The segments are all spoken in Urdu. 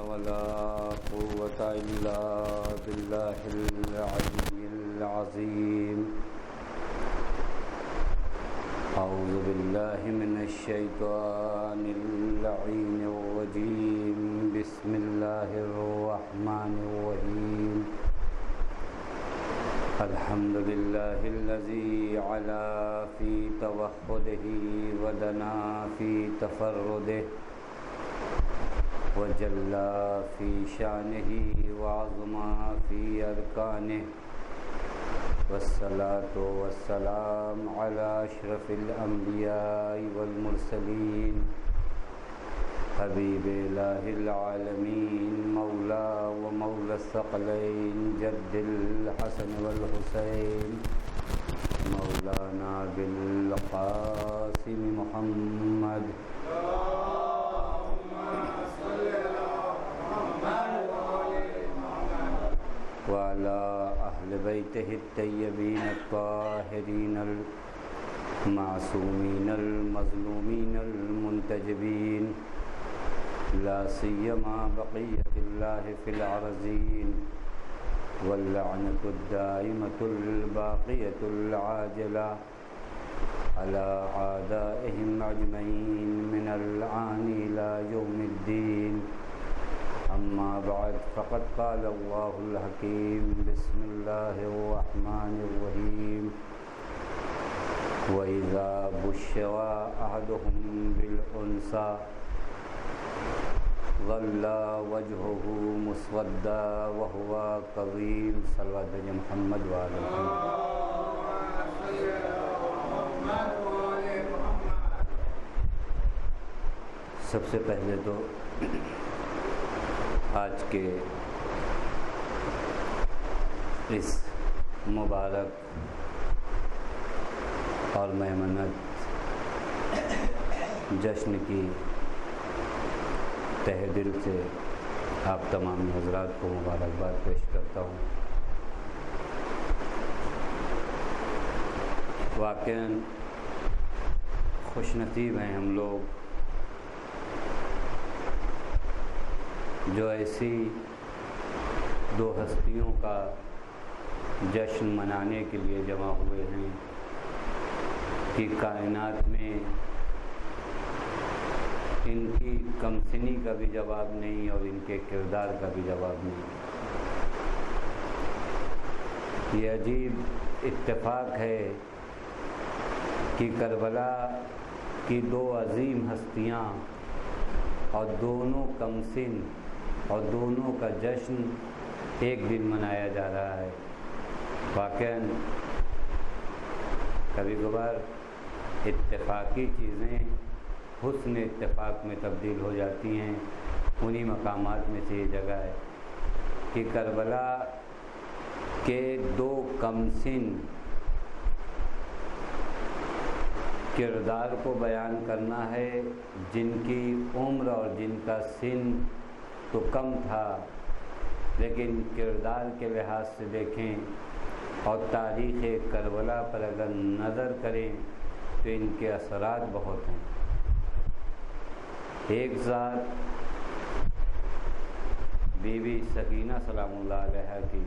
ولا قوة إلا بالله العلي العظيم. أعوذ بالله من الشيطان اللعين الرجيم. بسم الله الرحمن الرحيم. الحمد لله الذي علا في توحده ودنا في تفرده وجلى في شانه وعظم في أركانه، والصلاة والسلام على أشرف الأنبياء والمرسلين، حبيب إله العالمين، مولا ومولى الثقلين، جد الحسن والحسين، مولانا بالقاسم محمد. وعلى أهل بيته الطيبين الطاهرين المعصومين المظلومين المنتجبين، لا سيما بقية الله في الأرضين، واللعنة الدائمة الباقية العاجلة على أعدائهم أجمعين من الآن إلى يوم الدين. أما بعد، فقد قال الله الحكيم. بسم الله الرحمن الرحيم. وإذا بشر أحدهم بالأنثى ظل وجهه مسودا وهو كظيم. صلوات محمد وعلى سب سے پہلے تو آج کے اس مبارک اور میمنت جشن کی تہہ دل سے آپ تمام حضرات کو مبارکباد پیش کرتا ہوں. واقعاً خوش نصیب ہیں ہم لوگ جو ایسی دو ہستیوں کا جشن منانے کے لیے جمع ہوئے ہیں کہ کائنات میں ان کی کمسنی کا بھی جواب نہیں اور ان کے کردار کا بھی جواب نہیں. یہ عجیب اتفاق ہے کہ کربلا کی دو عظیم ہستیاں اور دونوں کمسن اور دونوں کا جشن ایک دن منایا جا رہا ہے. واقعاً کبھی کبھار اتفاقی چیزیں حسن اتفاق میں تبدیل ہو جاتی ہیں. انہی مقامات میں سے یہ جگہ ہے کہ کربلا کے دو کمسن کردار کو بیان کرنا ہے جن کی عمر اور جن کا سن تو کم تھا، لیکن کردار کے لحاظ سے دیکھیں اور تاریخ کربلا پر اگر نظر کریں تو ان کے اثرات بہت ہیں. ایک ذات بی بی سکینہ سلام اللہ علیہا کی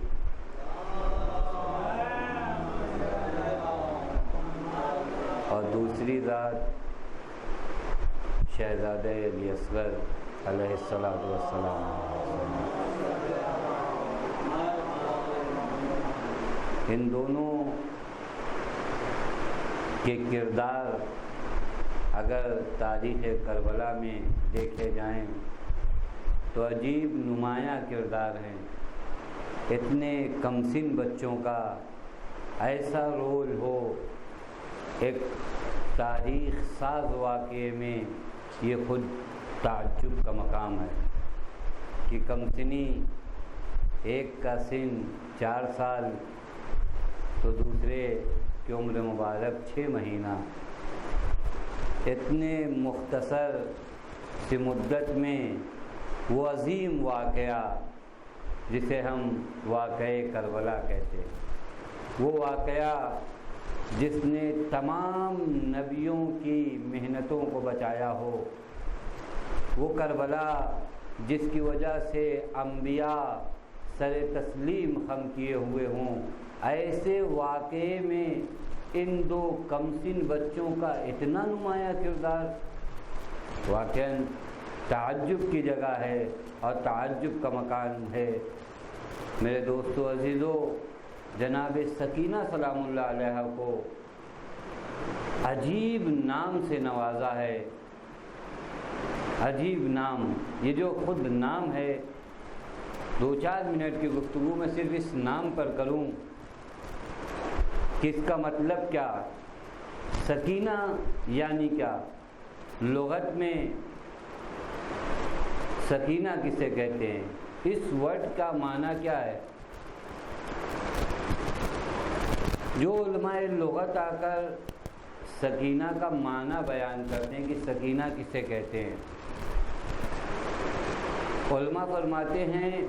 اور دوسری ذات شہزادہ علی اصغر علیہ السلام. ان دونوں کے کردار اگر تاریخ کربلا میں دیکھے جائیں تو عجیب نمایاں کردار ہیں. اتنے کمسن بچوں کا ایسا رول ہو ایک تاریخ ساز واقعے میں، یہ خود تعجب کا مقام ہے کہ کمسنی ایک کا سن 4 سال تو دوسرے کی عمر مبارک 6 مہینہ. اتنے مختصر سی مدت میں وہ عظیم واقعہ جسے ہم واقعہ کربلا کہتے ہیں، وہ واقعہ جس نے تمام نبیوں کی محنتوں کو بچایا ہو، وہ کربلا جس کی وجہ سے انبیاء سر تسلیم خم کیے ہوئے ہوں، ایسے واقعے میں ان دو کمسن بچوں کا اتنا نمایاں کردار واقعاً تعجب کی جگہ ہے اور تعجب کا مکان ہے۔ میرے دوستو عزیزو، جناب سکینہ سلام اللہ علیہ کو عجیب نام سے نوازا ہے، عجیب نام۔ یہ جو خود نام ہے، 2-4 منٹ کی گفتگو میں صرف اس نام پر کروں کہ اس کا مطلب کیا، سکینہ یعنی کیا، لغت میں سکینہ کسے کہتے ہیں، اس ورڈ کا معنی کیا ہے۔ جو علماء لغت آ کر سکینہ کا معنی بیان کرتے ہیں کہ سکینہ کسے کہتے ہیں، علماء فرماتے ہیں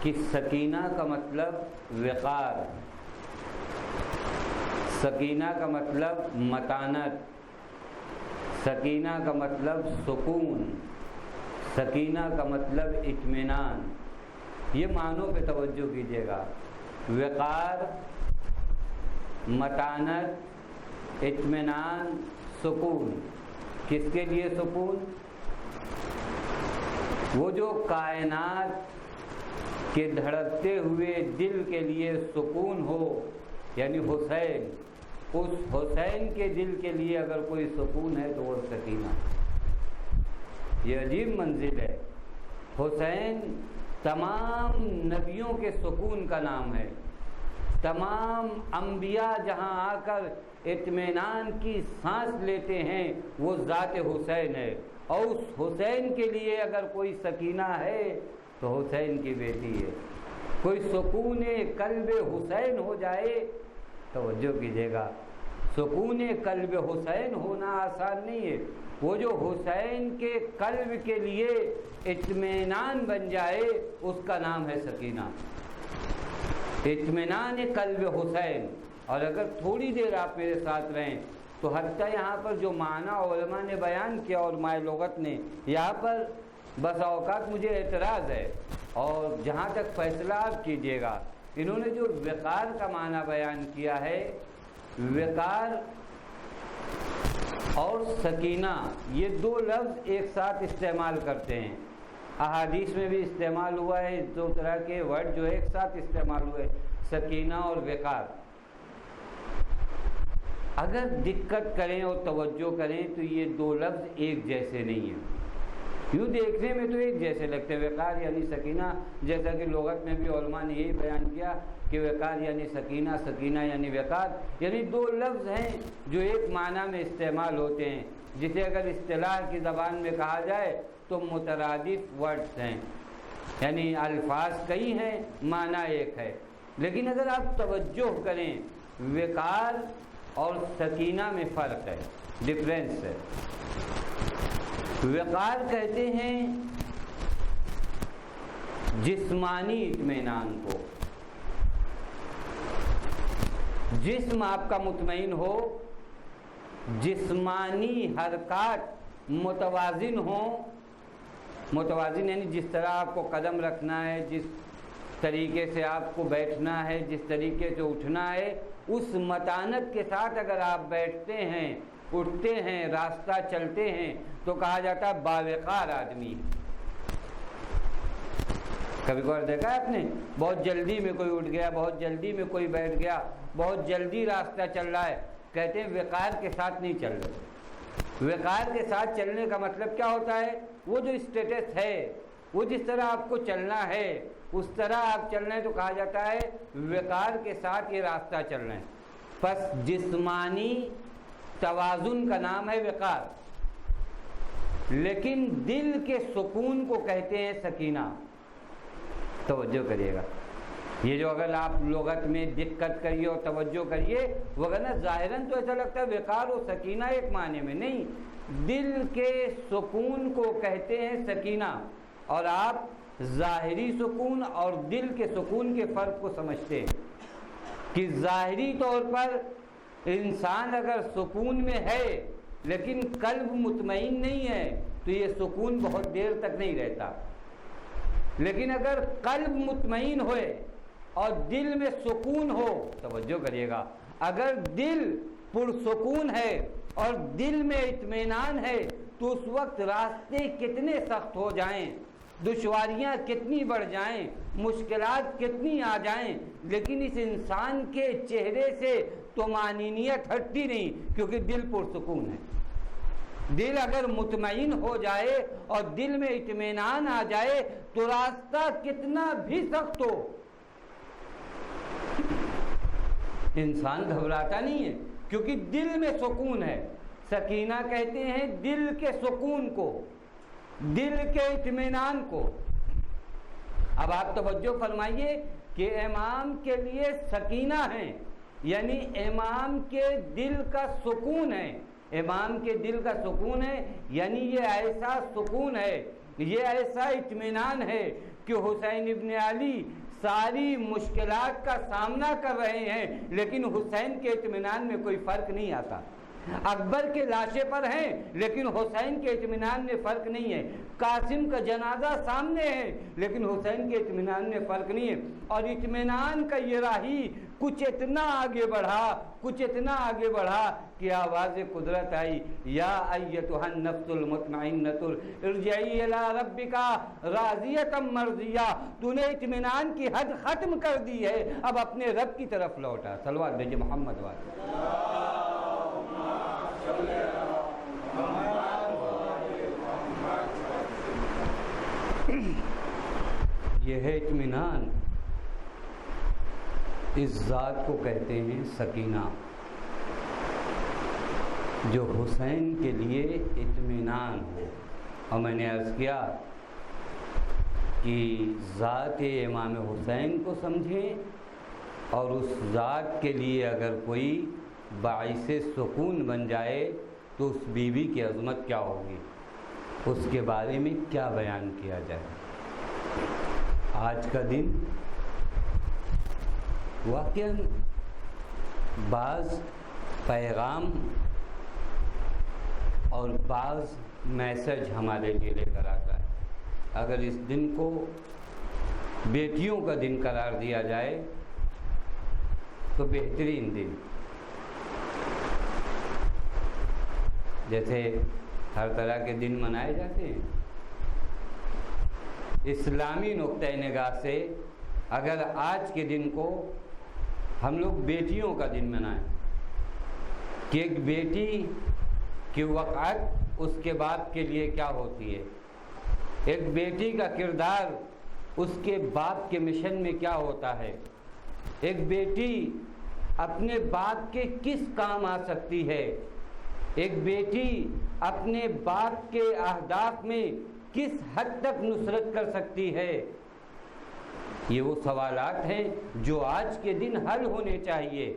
کہ سکینہ کا مطلب وقار، سکینہ کا مطلب متانت، سکینہ کا مطلب سکون، سکینہ کا مطلب اطمینان۔ یہ معنوں پہ توجہ کیجیے گا، وقار، متانت، اطمینان، سکون۔ کس کے لیے سکون؟ وہ جو کائنات کے دھڑکتے ہوئے دل کے لیے سکون ہو، یعنی حسین، اس حسین کے دل کے لیے اگر کوئی سکون ہے تو وہ سکینہ۔ یہ عجیب منزل ہے۔ حسین تمام نبیوں کے سکون کا نام ہے، تمام انبیاء جہاں آ کر اطمینان کی سانس لیتے ہیں وہ ذات حسین ہے، اور اس حسین کے لیے اگر کوئی سکینہ ہے تو حسین کی بیٹی ہے۔ کوئی سکون قلب حسین ہو جائے، توجہ کیجیے گا، سکون قلب حسین ہونا آسان نہیں ہے۔ وہ جو حسین کے قلب کے لیے اطمینان بن جائے اس کا نام ہے سکینہ، اطمینان قلب حسین۔ اور اگر تھوڑی دیر آپ میرے ساتھ رہیں تو حتیٰ یہاں پر جو معنی علماء نے بیان کیا اور مائے لغت نے، یہاں پر بس اوقات مجھے اعتراض ہے، اور جہاں تک فیصلہ آپ کیجیے گا۔ انہوں نے جو وقار کا معنی بیان کیا ہے، وقار اور سکینہ یہ دو لفظ ایک ساتھ استعمال کرتے ہیں، احادیث میں بھی استعمال ہوا ہے، دو طرح کے ورڈ جو ایک ساتھ استعمال ہوئے، سکینہ اور وقار۔ اگر دقت کریں اور توجہ کریں تو یہ دو لفظ ایک جیسے نہیں ہیں، یوں دیکھنے میں تو ایک جیسے لگتے ہیں، وقار یعنی سکینہ، جیسا کہ لغت میں بھی علماء نے یہی بیان کیا کہ وقار یعنی سکینہ، سکینہ یعنی وقار، یعنی دو لفظ ہیں جو ایک معنی میں استعمال ہوتے ہیں، جسے اگر اصطلاح کی زبان میں کہا جائے تو مترادف ورڈز ہیں، یعنی الفاظ کئی ہیں، معنی ایک ہے۔ لیکن اگر آپ توجہ کریں، وقار اور سکینہ میں فرق ہے، ڈفرینس ہے۔ وقار کہتے ہیں جسمانی اطمینان کو، جسم آپ کا مطمئن ہو، جسمانی حرکات متوازن ہوں، متوازن یعنی جس طرح آپ کو قدم رکھنا ہے، جس طریقے سے آپ کو بیٹھنا ہے، جس طریقے سے اٹھنا ہے، اس متانت کے ساتھ اگر آپ بیٹھتے ہیں، اٹھتے ہیں، راستہ چلتے ہیں تو کہا جاتا ہے باوقار آدمی۔ کبھی کبھار دیکھا ہے آپ نے، بہت جلدی میں کوئی اٹھ گیا، بہت جلدی میں کوئی بیٹھ گیا، بہت جلدی راستہ چل رہا ہے، کہتے ہیں وقار کے ساتھ نہیں چل رہے۔ وقار کے ساتھ چلنے کا مطلب کیا ہوتا ہے؟ وہ جو اسٹیٹس ہے، وہ جس طرح آپ کو چلنا ہے اس طرح آپ چل رہے ہیں تو کہا جاتا ہے وقار کے ساتھ یہ راستہ چل رہے ہیں۔ پس جسمانی توازن کا نام ہے وقار، لیکن دل کے سکون کو کہتے ہیں سکینہ۔ توجہ کریے گا، یہ جو اگر آپ لغت میں دقت کریے اور توجہ کریے، وگرنہ ظاہراً تو ایسا لگتا ہے وقار و سکینہ ایک معنی میں نہیں، دل کے سکون کو کہتے ہیں سکینہ، اور آپ ظاہری سکون اور دل کے سکون کے فرق کو سمجھتے ہیں کہ ظاہری طور پر انسان اگر سکون میں ہے لیکن قلب مطمئن نہیں ہے تو یہ سکون بہت دیر تک نہیں رہتا. لیکن اگر قلب مطمئن ہوئے اور دل میں سکون ہو، توجہ کریے گا، اگر دل پرسکون ہے اور دل میں اطمینان ہے تو اس وقت راستے کتنے سخت ہو جائیں، دشواریاں کتنی بڑھ جائیں، مشکلات کتنی آ جائیں، لیکن اس انسان کے چہرے سے طمانینیت ہٹتی نہیں، کیونکہ دل پرسکون ہے. دل اگر مطمئن ہو جائے اور دل میں اطمینان آ جائے تو راستہ کتنا بھی سخت ہو انسان گھبراتا نہیں ہے، کیونکہ دل میں سکون ہے. سکینہ کہتے ہیں دل کے سکون کو، دل کے اطمینان کو. اب آپ توجہ فرمائیے کہ امام کے لیے سکینہ ہے، یعنی امام کے دل کا سکون ہے. امام کے دل کا سکون ہے یعنی یہ ایسا سکون ہے، یہ ایسا اطمینان ہے کہ حسین ابن علی ساری مشکلات کا سامنا کر رہے ہیں لیکن حسین کے اطمینان میں کوئی فرق نہیں آتا. اکبر کے لاشے پر ہیں لیکن حسین کے اطمینان میں فرق نہیں ہے. قاسم کا جنازہ سامنے ہے لیکن حسین کے اطمینان میں فرق نہیں ہے. اور اطمینان کا یہ راہی کچھ اتنا آگے بڑھا کہ آواز قدرت آئی، یا ایتھا النفس المطمئنۃ ارجعی الی ربک راضیۃ مرضیہ. تو نے اطمینان کی حد ختم کر دی ہے، اب اپنے رب کی طرف لوٹا. صلوات بھیجے محمد والے. یہ ہے اطمینان، اس ذات کو کہتے ہیں سکینہ، جو حسین کے لیے اطمینان ہو. اور میں نے عرض کیا کہ ذات امام حسین کو سمجھیں اور اس ذات کے لیے اگر کوئی باعث سکون بن جائے تو اس بیوی کی عظمت کیا ہوگی، اس کے بارے میں کیا بیان کیا جائے. آج کا دن واقعاً بعض پیغام اور بعض میسج ہمارے لیے لے کر آتا ہے. اگر اس دن کو بیٹیوں کا دن قرار دیا جائے تو بہترین دن. جیسے ہر طرح کے دن منائے جاتے ہیں، اسلامی نقطۂ نگاہ سے اگر آج کے دن کو ہم لوگ بیٹیوں کا دن منائیں کہ ایک بیٹی کی وقعت اس کے باپ کے لیے کیا ہوتی ہے، ایک بیٹی کا کردار اس کے باپ کے مشن میں کیا ہوتا ہے، ایک بیٹی اپنے باپ کے کس کام آ سکتی ہے، ایک بیٹی اپنے باپ کے اہداف میں کس حد تک نصرت کر سکتی ہے. یہ وہ سوالات ہیں جو آج کے دن حل ہونے چاہیے.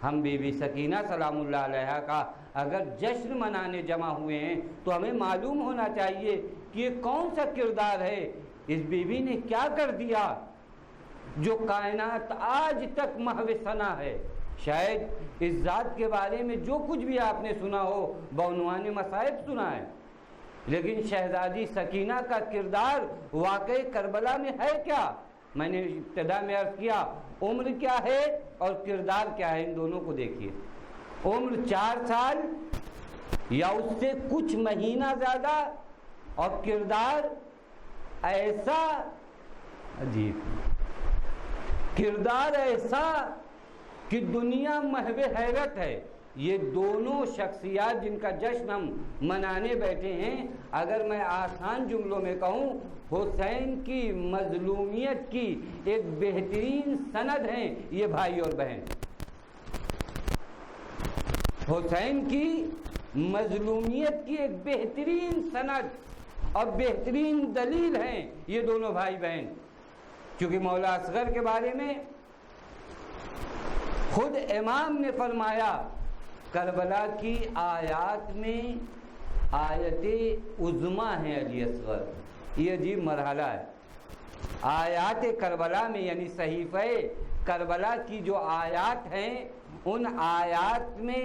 ہم بی بی سکینہ سلام اللہ علیہا کا اگر جشن منانے جمع ہوئے ہیں تو ہمیں معلوم ہونا چاہیے کہ یہ کون سا کردار ہے، اس بی بی نے کیا کر دیا جو کائنات آج تک محو ثنا ہے. شاید اس ذات کے بارے میں جو کچھ بھی آپ نے سنا ہو بعنوان مصائب سنا ہے، لیکن شہزادی سکینہ کا کردار واقعی کربلا میں ہے کیا؟ میں نے ابتدا میں عرض کیا عمر کیا ہے اور کردار کیا ہے. ان دونوں کو دیکھیے. عمر 4 سال یا اس سے کچھ مہینہ زیادہ اور کردار ایسا عجیب، کردار ایسا کہ دنیا محو حیرت ہے. یہ دونوں شخصیات جن کا جشن ہم منانے بیٹھے ہیں، اگر میں آسان جملوں میں کہوں، حسین کی مظلومیت کی ایک بہترین سند ہیں یہ بھائی اور بہن. حسین کی مظلومیت کی ایک بہترین سند اور بہترین دلیل ہیں یہ دونوں بھائی بہن. کیونکہ مولا اصغر کے بارے میں خود امام نے فرمایا کربلا کی آیات میں آیت عظمیٰ ہے علی اصغر. یہ عجیب مرحلہ ہے. آیات کربلا میں یعنی صحیفہ کربلا کی جو آیات ہیں ان آیات میں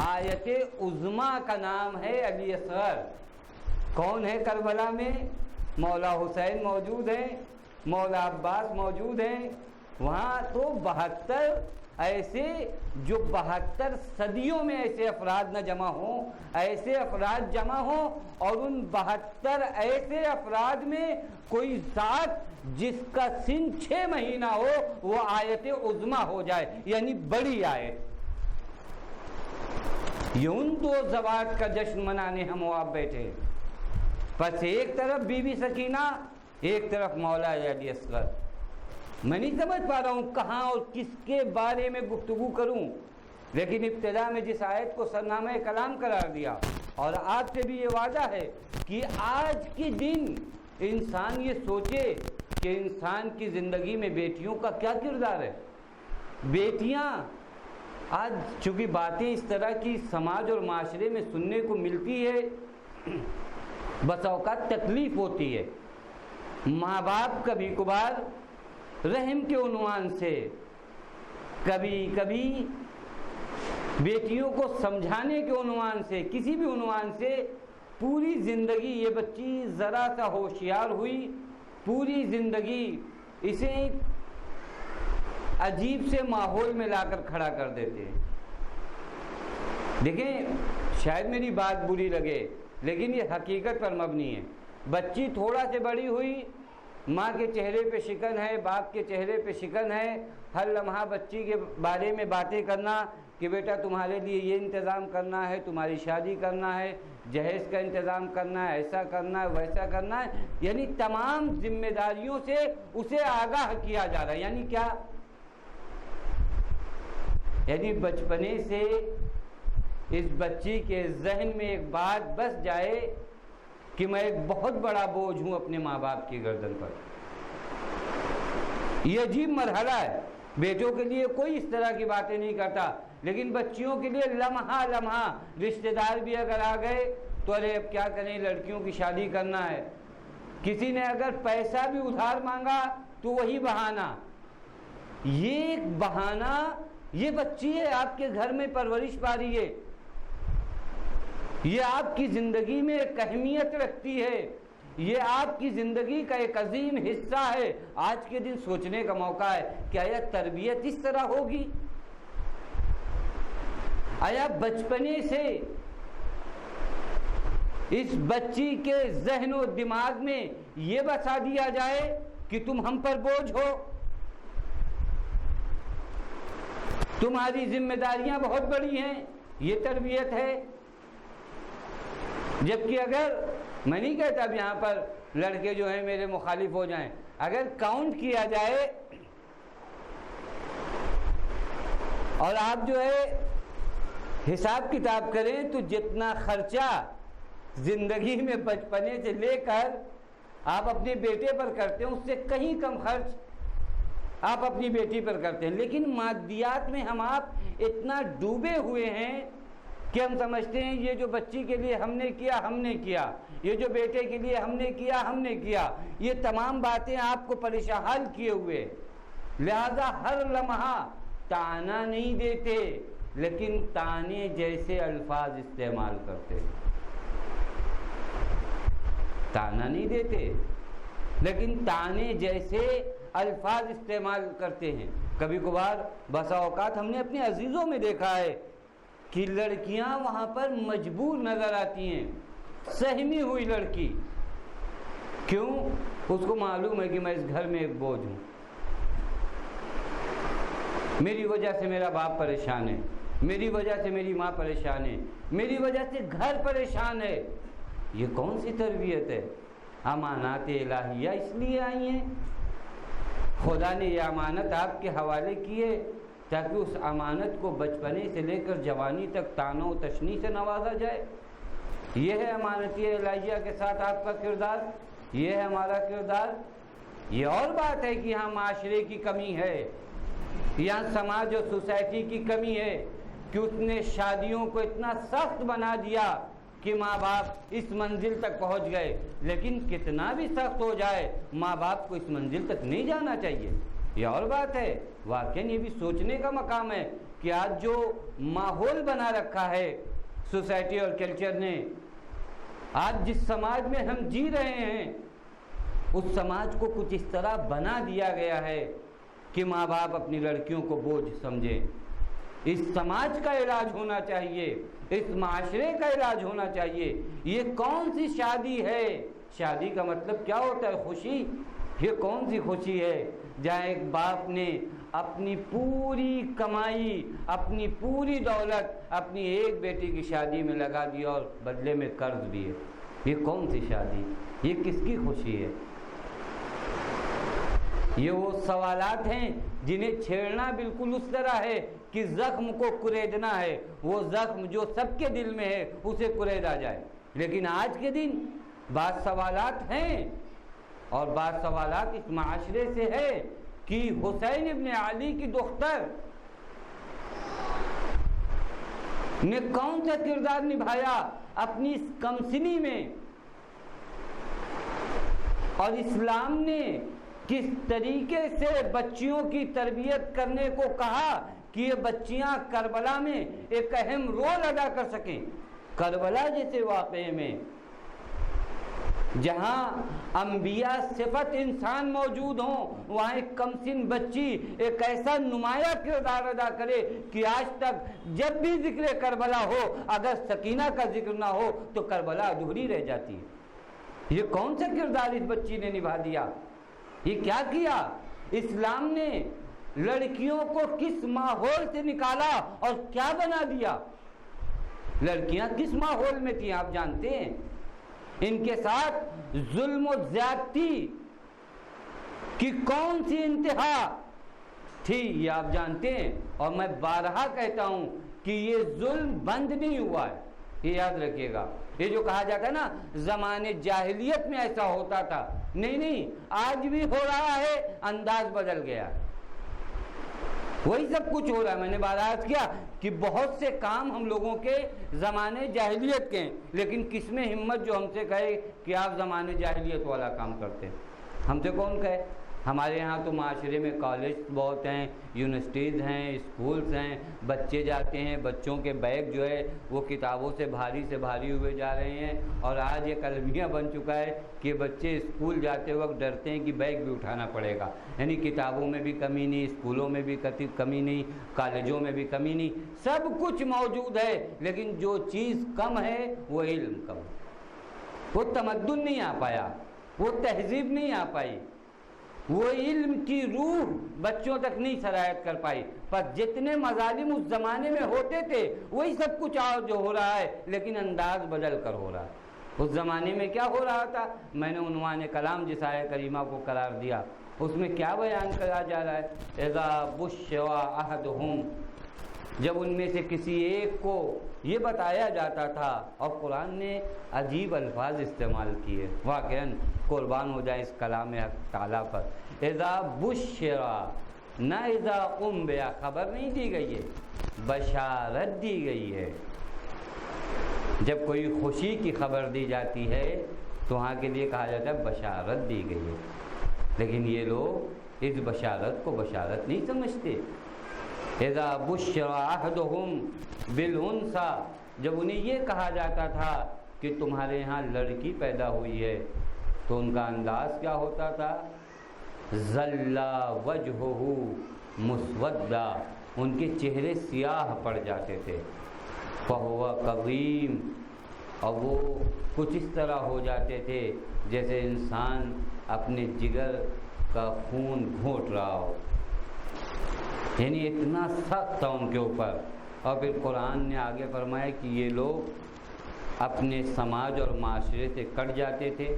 آیت عظمیٰ کا نام ہے علی اصغر۔ کون ہے کربلا میں؟ مولا حسین موجود ہیں، مولا عباس موجود ہیں، وہاں تو 72 ایسے جو 72 صدیوں میں ایسے افراد نہ جمع ہوں، ایسے افراد جمع ہوں، اور ان 72 ایسے افراد میں کوئی ذات جس کا سن 6 مہینہ ہو وہ آیت عظمیٰ ہو جائے، یعنی بڑی آیت۔ یہ ان دو زوات کا جشن منانے ہم آپ بیٹھے، پس ایک طرف بی بی سکینہ، ایک طرف مولا علی اصغر۔ میں نہیں سمجھ پا رہا ہوں کہاں اور کس کے بارے میں گفتگو کروں، لیکن ابتدا میں جس آیت کو سرنامہ کلام قرار دیا، اور آپ سے بھی یہ وعدہ ہے کہ آج کے دن انسان یہ سوچے کہ انسان کی زندگی میں بیٹیوں کا کیا کردار ہے۔ بیٹیاں آج چونکہ باتیں اس طرح کی سماج اور معاشرے میں سننے کو ملتی ہے، بس اوقات تکلیف ہوتی ہے۔ ماں باپ کبھی کبھار رحم کے عنوان سے، کبھی کبھی بیٹیوں کو سمجھانے کے عنوان سے، کسی بھی عنوان سے پوری زندگی یہ بچی ذرا سا ہوشیار ہوئی، پوری زندگی اسے عجیب سے ماحول میں لا کر کھڑا کر دیتے ہیں۔ دیکھیں شاید میری بات بری لگے لیکن یہ حقیقت پر مبنی ہے۔ بچی تھوڑا سے بڑی ہوئی، ماں کے چہرے پہ شکن ہے، باپ کے چہرے پہ شکن ہے، ہر لمحہ بچی کے بارے میں باتیں کرنا کہ بیٹا تمہارے لیے یہ انتظام کرنا ہے، تمہاری شادی کرنا ہے، جہیز کا انتظام کرنا ہے، ایسا کرنا ہے، ویسا کرنا ہے، یعنی تمام ذمہ داریوں سے اسے آگاہ کیا جا رہا ہے۔ یعنی کیا؟ یعنی بچپنے سے اس بچی کے ذہن میں ایک بات بس جائے کہ میں ایک بہت بڑا بوجھ ہوں اپنے ماں باپ کی گردن پر۔ یہ عجیب مرحلہ ہے۔ بیٹوں کے لیے کوئی اس طرح کی باتیں نہیں کرتا، لیکن بچیوں کے لیے لمحہ لمحہ رشتہ دار بھی اگر آ گئے تو ارے اب کیا کریں، لڑکیوں کی شادی کرنا ہے۔ کسی نے اگر پیسہ بھی ادھار مانگا تو وہی بہانہ۔ یہ ایک بہانہ، یہ بچی ہے آپ کے گھر میں پرورش پا رہی ہے، یہ آپ کی زندگی میں ایک اہمیت رکھتی ہے، یہ آپ کی زندگی کا ایک عظیم حصہ ہے۔ آج کے دن سوچنے کا موقع ہے کہ آیا تربیت اس طرح ہوگی؟ آیا بچپنے سے اس بچی کے ذہن و دماغ میں یہ بسا دیا جائے کہ تم ہم پر بوجھ ہو، تمہاری ذمہ داریاں بہت بڑی ہیں، یہ تربیت ہے؟ جبکہ اگر میں نہیں کہتا اب یہاں پر لڑکے جو ہیں میرے مخالف ہو جائیں، اگر کاؤنٹ کیا جائے اور آپ جو ہے حساب کتاب کریں تو جتنا خرچہ زندگی میں بچپنے سے لے کر آپ اپنے بیٹے پر کرتے ہیں اس سے کہیں کم خرچ آپ اپنی بیٹی پر کرتے ہیں۔ لیکن مادیات میں ہم آپ اتنا ڈوبے ہوئے ہیں کہ ہم سمجھتے ہیں یہ جو بچی کے لیے ہم نے کیا ہم نے کیا، یہ جو بیٹے کے لیے ہم نے کیا ہم نے کیا، یہ تمام باتیں آپ کو پریشان کیے ہوئے، لہذا ہر لمحہ تانا نہیں دیتے لیکن تانے جیسے الفاظ استعمال کرتے ہیں۔ تانا نہیں دیتے لیکن تانے جیسے الفاظ استعمال کرتے ہیں۔ کبھی کبھار بسا اوقات ہم نے اپنے عزیزوں میں دیکھا ہے کہ لڑکیاں وہاں پر مجبور نظر آتی ہیں، سہمی ہوئی لڑکی، کیوں؟ اس کو معلوم ہے کہ میں اس گھر میں ایک بوجھ ہوں، میری وجہ سے میرا باپ پریشان ہے، میری وجہ سے میری ماں پریشان ہے، میری وجہ سے گھر پریشان ہے۔ یہ کون سی تربیت ہے؟ امانات الہیہ اس لیے آئی ہیں، خدا نے یہ امانت آپ کے حوالے کی ہے تاکہ اس امانت کو بچپنے سے لے کر جوانی تک تانوں و تشنیع سے نوازا جائے۔ یہ ہے امانت الہیہ کے ساتھ آپ کا کردار، یہ ہے ہمارا کردار۔ یہ اور بات ہے کہ یہاں معاشرے کی کمی ہے، یہاں سماج اور سوسائٹی کی کمی ہے کہ اس نے شادیوں کو اتنا سخت بنا دیا کہ ماں باپ اس منزل تک پہنچ گئے، لیکن کتنا بھی سخت ہو جائے ماں باپ کو اس منزل تک نہیں جانا چاہیے۔ یہ اور بات ہے، واقعی یہ بھی سوچنے کا مقام ہے کہ کہ آج جو ماحول بنا رکھا ہے سوسائٹی اور کلچر نے، آج جس سماج میں ہم جی رہے ہیں اس سماج کو کچھ اس طرح بنا دیا گیا ہے کہ ماں باپ اپنی لڑکیوں کو بوجھ سمجھیں۔ اس سماج کا علاج ہونا چاہیے، اس معاشرے کا علاج ہونا چاہیے۔ یہ کون سی شادی ہے؟ شادی کا مطلب کیا ہوتا ہے؟ خوشی۔ یہ کون سی خوشی ہے جہاں ایک باپ نے اپنی پوری کمائی، اپنی پوری دولت اپنی ایک بیٹی کی شادی میں لگا دی اور بدلے میں قرض بھی ہے؟ یہ کون سی شادی؟ یہ کس کی خوشی ہے؟ یہ وہ سوالات ہیں جنہیں چھیڑنا بالکل اس طرح ہے کہ زخم کو کریدنا ہے، وہ زخم جو سب کے دل میں ہے اسے کریدا جائے۔ لیکن آج کے دن بعض سوالات ہیں، اور بعض سوالات اس معاشرے سے ہے کہ حسین ابن علی کی دختر نے کون سا کردار نبھایا اپنی اس کمسنی میں، اور اسلام نے کس طریقے سے بچیوں کی تربیت کرنے کو کہا کہ یہ بچیاں کربلا میں ایک اہم رول ادا کر سکیں۔ کربلا جیسے واقعے میں جہاں انبیاء صفت انسان موجود ہوں، وہاں ایک کمسن بچی ایک ایسا نمایاں کردار ادا کرے کہ آج تک جب بھی ذکر کربلا ہو، اگر سکینہ کا ذکر نہ ہو تو کربلا ادھوری رہ جاتی ہے۔ یہ کون سا کردار اس بچی نے نبھا دیا؟ یہ کیا کیا؟ اسلام نے لڑکیوں کو کس ماحول سے نکالا اور کیا بنا دیا؟ لڑکیاں کس ماحول میں تھیں آپ جانتے ہیں؟ ان کے ساتھ ظلم و زیادتی کی کون سی انتہا تھی یہ آپ جانتے ہیں، اور میں بارہا کہتا ہوں کہ یہ ظلم بند نہیں ہوا ہے، یہ یاد رکھیے گا۔ یہ جو کہا جاتا ہے نا زمانے جاہلیت میں ایسا ہوتا تھا، نہیں، آج بھی ہو رہا ہے، انداز بدل گیا، وہی سب کچھ ہو رہا ہے۔ میں نے بات کیا کہ بہت سے کام ہم لوگوں کے زمانے جاہلیت کے ہیں، لیکن کس میں ہمت جو ہم سے کہے کہ آپ زمانے جاہلیت والا کام کرتے ہیں؟ ہم سے کون کہے؟ ہمارے ہاں تو معاشرے میں کالج بہت ہیں، یونیورسٹیز ہیں، اسکولز ہیں، بچے جاتے ہیں، بچوں کے بیگ جو ہے وہ کتابوں سے بھاری ہوئے جا رہے ہیں، اور آج یہ المیہ بن چکا ہے کہ بچے اسکول جاتے وقت ڈرتے ہیں کہ بیگ بھی اٹھانا پڑے گا۔ یعنی کتابوں میں بھی کمی نہیں، اسکولوں میں بھی کمی نہیں، کالجوں میں بھی کمی نہیں، سب کچھ موجود ہے، لیکن جو چیز کم ہے وہ علم کم ہے۔ وہ تمدن نہیں آ پایا، وہ تہذیب نہیں آ پائی، وہ علم کی روح بچوں تک نہیں سرایت کر پائی۔ پر جتنے مظالم اس زمانے میں ہوتے تھے وہی سب کچھ آج جو ہو رہا ہے، لیکن انداز بدل کر ہو رہا ہے۔ اس زمانے میں کیا ہو رہا تھا؟ میں نے عنوان کلام جس آیہ کریمہ کو قرار دیا، اس میں کیا بیان کرا جا رہا ہے؟ اذا بشر احدہم، جب ان میں سے کسی ایک کو یہ بتایا جاتا تھا، اور قرآن نے عجیب الفاظ استعمال کیے، واقعاً قربان ہو جائے اس کلام حق تعالیٰ پر۔ اذا بشرا، نہ اذا انبیا، خبر نہیں دی گئی ہے، بشارت دی گئی ہے۔ جب کوئی خوشی کی خبر دی جاتی ہے تو وہاں کے لیے کہا جاتا ہے بشارت دی گئی ہے، لیکن یہ لوگ اس بشارت کو بشارت نہیں سمجھتے۔ اذا بشر احدہم بالانثی، جب انہیں یہ کہا جاتا تھا کہ تمہارے یہاں لڑکی پیدا ہوئی ہے تو ان کا انداز کیا ہوتا تھا؟ ظلا وجہہ مسودا، ان کے چہرے سیاہ پڑ جاتے تھے۔ فہو کظیم، اور وہ کچھ اس طرح ہو جاتے تھے جیسے انسان اپنے جگر کا خون گھونٹ رہا ہو، یعنی اتنا سخت تھا ان کے اوپر۔ اور پھر قرآن نے آگے فرمایا کہ یہ لوگ اپنے سماج اور معاشرے سے کٹ جاتے تھے،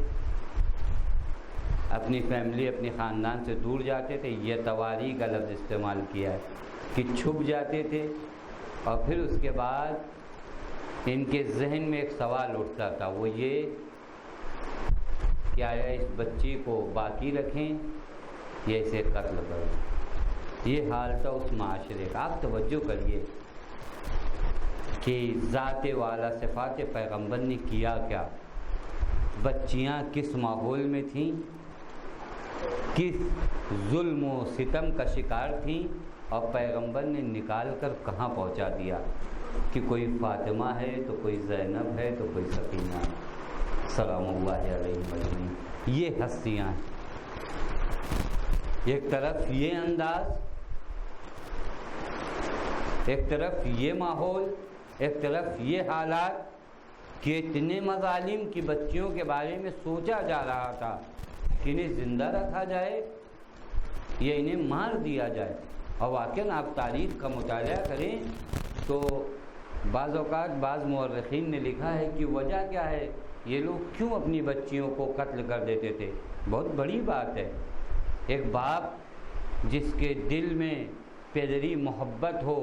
اپنی فیملی اپنی خاندان سے دور جاتے تھے۔ یہ تواری کا لفظ استعمال کیا ہے کہ چھپ جاتے تھے، اور پھر اس کے بعد ان کے ذہن میں ایک سوال اٹھتا تھا، وہ یہ کہ آیا اس بچی کو باقی رکھیں یا اسے قتل کریں؟ یہ حال تھا اس معاشرے کا۔ آپ توجہ کریے کہ ذات والا صفات پیغمبر نے کیا کیا، بچیاں کس ماحول میں تھیں، کس ظلم و ستم کا شکار تھیں، اور پیغمبر نے نکال کر کہاں پہنچا دیا کہ کوئی فاطمہ ہے تو کوئی زینب ہے تو کوئی سکینہ ہے سلام اللہ علیہ اجمعین. یہ ہستیاں ہیں. ایک طرف یہ انداز، ایک طرف یہ ماحول، ایک طرف یہ حالات کہ اتنے مظالم کی بچیوں کے بارے میں سوچا جا رہا تھا کہ انہیں زندہ رکھا جائے یا انہیں مار دیا جائے. اور واقعاً آپ تاریخ کا مطالعہ کریں تو بعض اوقات بعض مورخین نے لکھا ہے کہ وجہ کیا ہے، یہ لوگ کیوں اپنی بچیوں کو قتل کر دیتے تھے. بہت بڑی بات ہے. ایک باپ جس کے دل میں پیدری محبت ہو،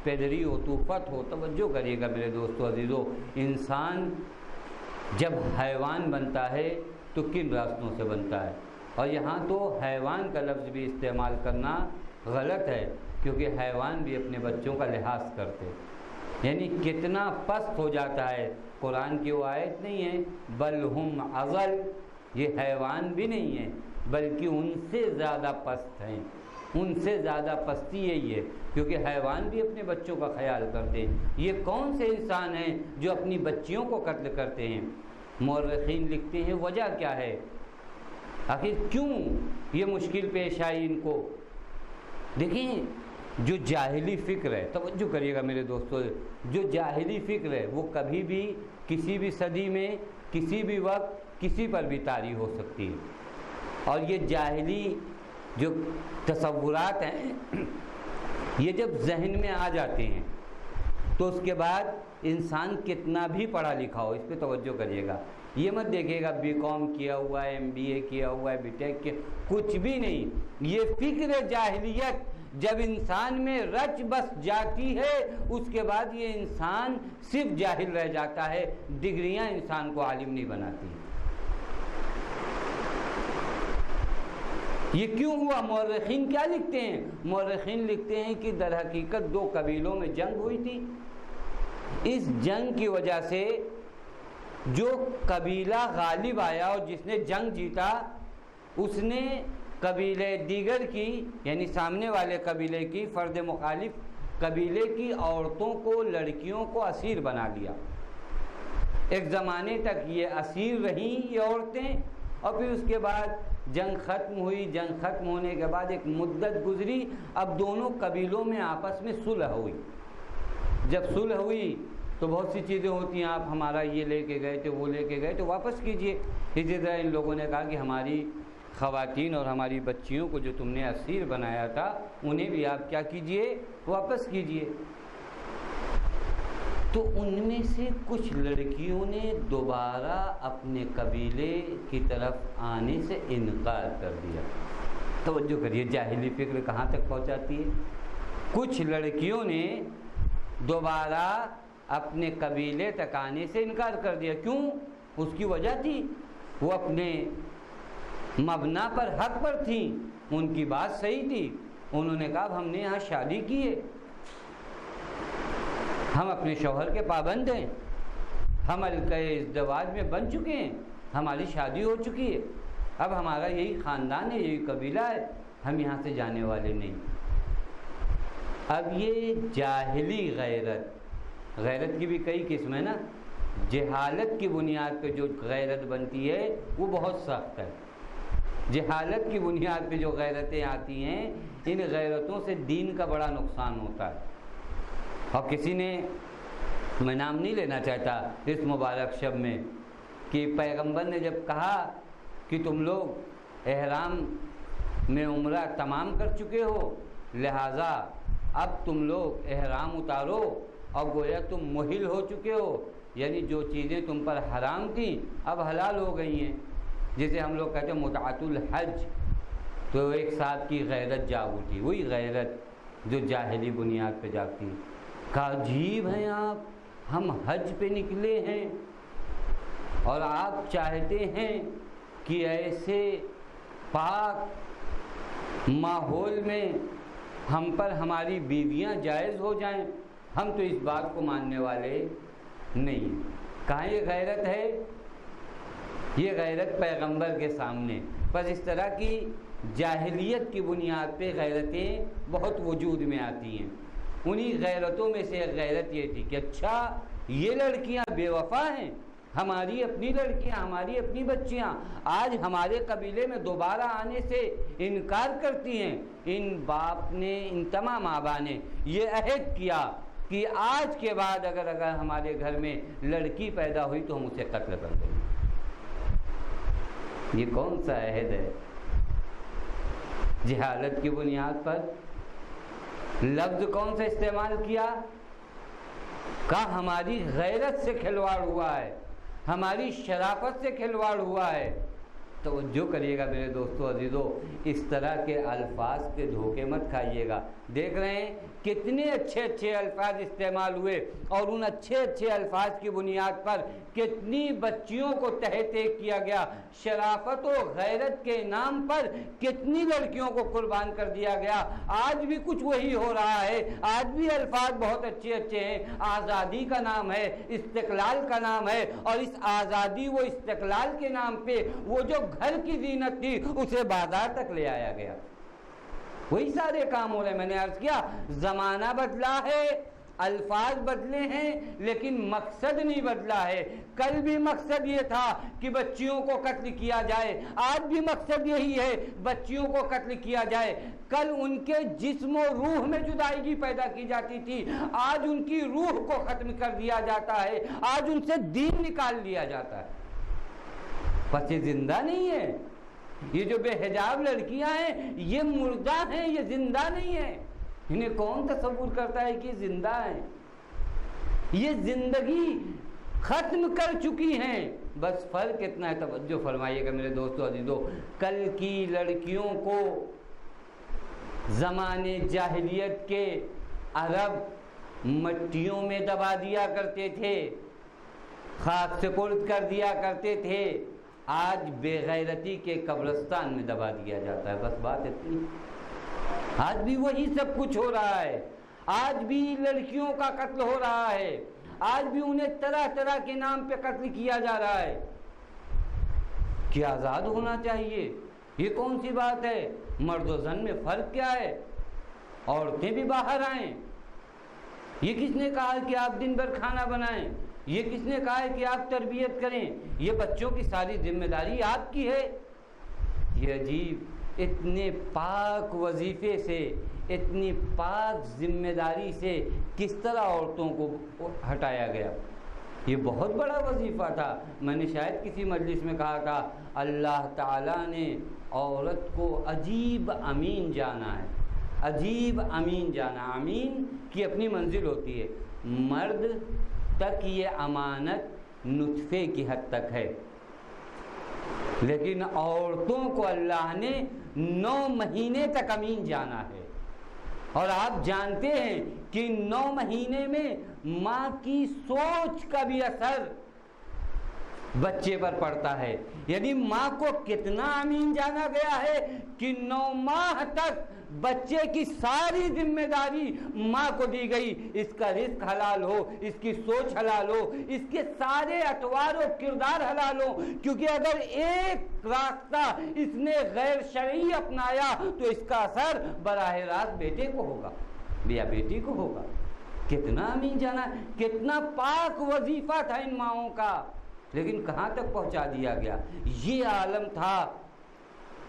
پیدری عطوفت ہو. توجہ کریے گا میرے دوستو عزیزو، انسان جب حیوان بنتا ہے تو کن راستوں سے بنتا ہے؟ اور یہاں تو حیوان کا لفظ بھی استعمال کرنا غلط ہے، کیونکہ حیوان بھی اپنے بچوں کا لحاظ کرتے. یعنی کتنا پست ہو جاتا ہے. قرآن کی وہ آیت نہیں ہے بل ہم اضل، یہ حیوان بھی نہیں ہے بلکہ ان سے زیادہ پست ہیں. ان سے زیادہ پستی یہی ہے، کیونکہ حیوان بھی اپنے بچوں کا خیال کرتے ہیں. یہ کون سے انسان ہیں جو اپنی بچیوں کو قتل کرتے ہیں؟ مورخین لکھتے ہیں وجہ کیا ہے، آخر کیوں یہ مشکل پیش آئی ان کو. دیکھیں جو جاہلی فکر ہے، توجہ کریے گا میرے دوستو، جو جاہلی فکر ہے وہ کبھی بھی کسی بھی صدی میں کسی بھی وقت کسی پر بھی طاری ہو سکتی ہے. اور یہ جاہلی جو تصورات ہیں یہ جب ذہن میں آ جاتے ہیں تو اس کے بعد انسان کتنا بھی پڑھا لکھا ہو، اس پہ توجہ کریے گا. یہ مت دیکھے گا بی کام کیا ہوا ہے، ایم بی اے کیا ہوا ہے، بی ٹیک کیا، کچھ بھی نہیں. یہ فکر جاہلیت جب انسان میں رچ بس جاتی ہے اس کے بعد یہ انسان صرف جاہل رہ جاتا ہے. ڈگریاں انسان کو عالم نہیں بناتی. یہ کیوں ہوا؟ مورخین کیا لکھتے ہیں؟ مورخین لکھتے ہیں کہ در حقیقت دو قبیلوں میں جنگ ہوئی تھی. اس جنگ کی وجہ سے جو قبیلہ غالب آیا اور جس نے جنگ جیتا اس نے قبیلے دیگر کی، یعنی سامنے والے قبیلے کی، فرد مخالف قبیلے کی عورتوں کو، لڑکیوں کو اسیر بنا لیا. ایک زمانے تک یہ اسیر رہیں یہ عورتیں، اور پھر اس کے بعد جنگ ختم ہوئی. جنگ ختم ہونے کے بعد ایک مدت گزری، اب دونوں قبیلوں میں آپس میں صلح ہوئی. جب صلح ہوئی تو بہت سی چیزیں ہوتی ہیں، آپ ہمارا یہ لے کے گئے تھے، وہ لے کے گئے تو واپس کیجئے. اسی طرح ان لوگوں نے کہا کہ ہماری خواتین اور ہماری بچیوں کو جو تم نے اسیر بنایا تھا انہیں بھی آپ کیا کیجئے، واپس کیجئے. تو ان میں سے کچھ لڑکیوں نے دوبارہ اپنے قبیلے کی طرف آنے سے انکار کر دیا. توجہ کریے جاہلی فکر کہاں تک پہنچاتی ہے. کچھ لڑکیوں نے دوبارہ اپنے قبیلے تک آنے سے انکار کر دیا. کیوں؟ اس کی وجہ تھی وہ اپنے مبنا پر حق پر تھیں، ان کی بات صحیح تھی. انہوں نے کہا ہم نے یہاں شادی کی ہے، ہم اپنے شوہر کے پابند ہیں، ہم حلقۂ ازدواج میں بن چکے ہیں، ہماری شادی ہو چکی ہے، اب ہمارا یہی خاندان ہے، یہی قبیلہ ہے، ہم یہاں سے جانے والے نہیں. اب یہ جاہلی غیرت کی بھی کئی قسم ہے نا. جہالت کی بنیاد پہ جو غیرت بنتی ہے وہ بہت سخت ہے. جہالت کی بنیاد پہ جو غیرتیں آتی ہیں ان غیرتوں سے دین کا بڑا نقصان ہوتا ہے. اور کسی نے، میں نام نہیں لینا چاہتا اس مبارک شب میں، کہ پیغمبر نے جب کہا کہ تم لوگ احرام میں عمرہ تمام کر چکے ہو لہٰذا اب تم لوگ احرام اتارو اور گویا تم محل ہو چکے ہو، یعنی جو چیزیں تم پر حرام تھیں اب حلال ہو گئی ہیں. جسے ہم لوگ کہتے ہیں متعۃ الحج. تو ایک ساتھ کی غیرت جاگ اٹھی، وہی غیرت جو جاہلی بنیاد پہ جاگتی. کہا عجیب ہیں آپ، ہم حج پہ نکلے ہیں اور آپ چاہتے ہیں کہ ایسے پاک ماحول میں ہم پر ہماری بیویاں جائز ہو جائیں، ہم تو اس بات کو ماننے والے نہیں. کہاں یہ غیرت ہے؟ یہ غیرت پیغمبر کے سامنے. بس اس طرح کی جاہلیت کی بنیاد پہ غیرتیں بہت وجود میں آتی ہیں. انہی غیرتوں میں سے ایک غیرت یہ تھی کہ اچھا یہ لڑکیاں بے وفا ہیں، ہماری اپنی لڑکیاں، ہماری اپنی بچیاں آج ہمارے قبیلے میں دوبارہ آنے سے انکار کرتی ہیں. ان باپ نے، ان تمام آبا نے یہ عہد کیا کہ آج کے بعد اگر ہمارے گھر میں لڑکی پیدا ہوئی تو ہم اسے قتل کر دیں گے. یہ کون سا عہد ہے؟ جہالت کی بنیاد پر. لفظ کون سا استعمال کیا؟ کہا ہماری غیرت سے کھلواڑ ہوا ہے، ہماری شرافت سے کھلواڑ ہوا ہے. توجہ کریے گا میرے دوستو عزیزو، اس طرح کے الفاظ کے دھوکے مت کھائیے گا. دیکھ رہے ہیں کتنے اچھے اچھے الفاظ استعمال ہوئے، اور ان اچھے اچھے الفاظ کی بنیاد پر کتنی بچیوں کو تحت کیا گیا. شرافت و غیرت کے نام پر کتنی لڑکیوں کو قربان کر دیا گیا. آج بھی کچھ وہی ہو رہا ہے. آج بھی الفاظ بہت اچھے اچھے ہیں. آزادی کا نام ہے، استقلال کا نام ہے، اور اس آزادی و استقلال کے نام پہ وہ جو گھر کی زینت تھی اسے بازار تک لے آیا گیا. وہی سارے کام ہو رہے ہیں. میں نے عرض کیا زمانہ بدلا ہے، الفاظ بدلے ہیں، لیکن مقصد نہیں بدلا ہے. کل بھی مقصد یہ تھا کہ بچیوں کو قتل کیا جائے، آج بھی مقصد یہی ہے بچیوں کو قتل کیا جائے. کل ان کے جسم و روح میں جدائیگی پیدا کی جاتی تھی، آج ان کی روح کو ختم کر دیا جاتا ہے، آج ان سے دین نکال لیا جاتا ہے. پس یہ زندہ نہیں ہے. یہ جو بے حجاب لڑکیاں ہیں یہ مردہ ہیں، یہ زندہ نہیں ہیں. انہیں کون تصور کرتا ہے کہ زندہ ہیں؟ یہ زندگی ختم کر چکی ہیں. بس فرق اتنا ہے، توجہ فرمائیے گا میرے دوستو عزیزو. کل کی لڑکیوں کو زمانے جاہلیت کے عرب مٹیوں میں دبا دیا کرتے تھے، خاک سپرد کر دیا کرتے تھے. آج بے غیرتی کے قبرستان میں دبا دیا جاتا ہے. بس بات اتنی. آج بھی وہی سب کچھ ہو رہا ہے. آج بھی لڑکیوں کا قتل ہو رہا ہے. آج بھی انہیں طرح طرح کے نام پہ قتل کیا جا رہا ہے. کیا آزاد ہونا چاہیے؟ یہ کون سی بات ہے؟ مرد و زن میں فرق کیا ہے؟ عورتیں بھی باہر آئیں. یہ کس نے کہا کہ آپ دن بھر کھانا بنائیں؟ یہ کس نے کہا ہے کہ آپ تربیت کریں؟ یہ بچوں کی ساری ذمہ داری آپ کی ہے. یہ عجیب، اتنے پاک وظیفے سے، اتنی پاک ذمہ داری سے کس طرح عورتوں کو ہٹایا گیا. یہ بہت بڑا وظیفہ تھا. میں نے شاید کسی مجلس میں کہا تھا اللہ تعالیٰ نے عورت کو عجیب امین جانا ہے. عجیب امین جانا. امین کی اپنی منزل ہوتی ہے. مرد تک یہ امانت نطفے کی حد تک ہے، لیکن عورتوں کو اللہ نے 9 مہینے تک امین جانا ہے. اور آپ جانتے ہیں کہ 9 مہینے میں ماں کی سوچ کا بھی اثر بچے پر پڑتا ہے. یعنی ماں کو کتنا امین جانا گیا ہے کہ 9 ماہ تک بچے کی ساری ذمہ داری ماں کو دی گئی. اس کا رزق حلال ہو، اس کی سوچ حلال ہو، اس کے سارے اطوار و کردار حلال ہو. کیونکہ اگر ایک راستہ اس نے غیر شرعی اپنایا تو اس کا اثر براہ راست بیٹے کو ہوگا یا بیٹی کو ہوگا. کتنا امین جانا، کتنا پاک وظیفہ تھا ان ماؤں کا، لیکن کہاں تک پہنچا دیا گیا. یہ عالم تھا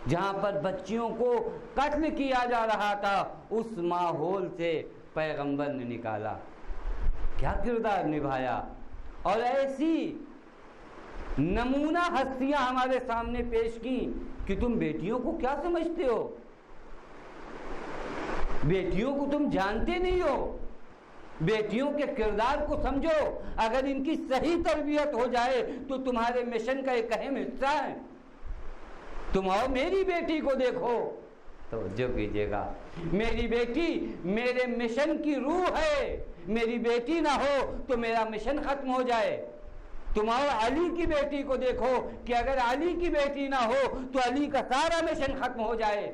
جہاں پر بچیوں کو قتل کیا جا رہا تھا. اس ماحول سے پیغمبر نے نکالا، کیا کردار نبھایا، اور ایسی نمونہ ہستیاں ہمارے سامنے پیش کی کہ تم بیٹیوں کو کیا سمجھتے ہو؟ بیٹیوں کو تم جانتے نہیں ہو. بیٹیوں کے کردار کو سمجھو. اگر ان کی صحیح تربیت ہو جائے تو تمہارے مشن کا ایک اہم حصہ ہے. تم آؤ میری بیٹی کو دیکھو. توجہ کیجیے گا، میری بیٹی میرے مشن کی روح ہے. میری بیٹی نہ ہو تو میرا مشن ختم ہو جائے. تم آؤ علی کی بیٹی کو دیکھو کہ اگر علی کی بیٹی نہ ہو تو علی کا سارا مشن ختم ہو جائے.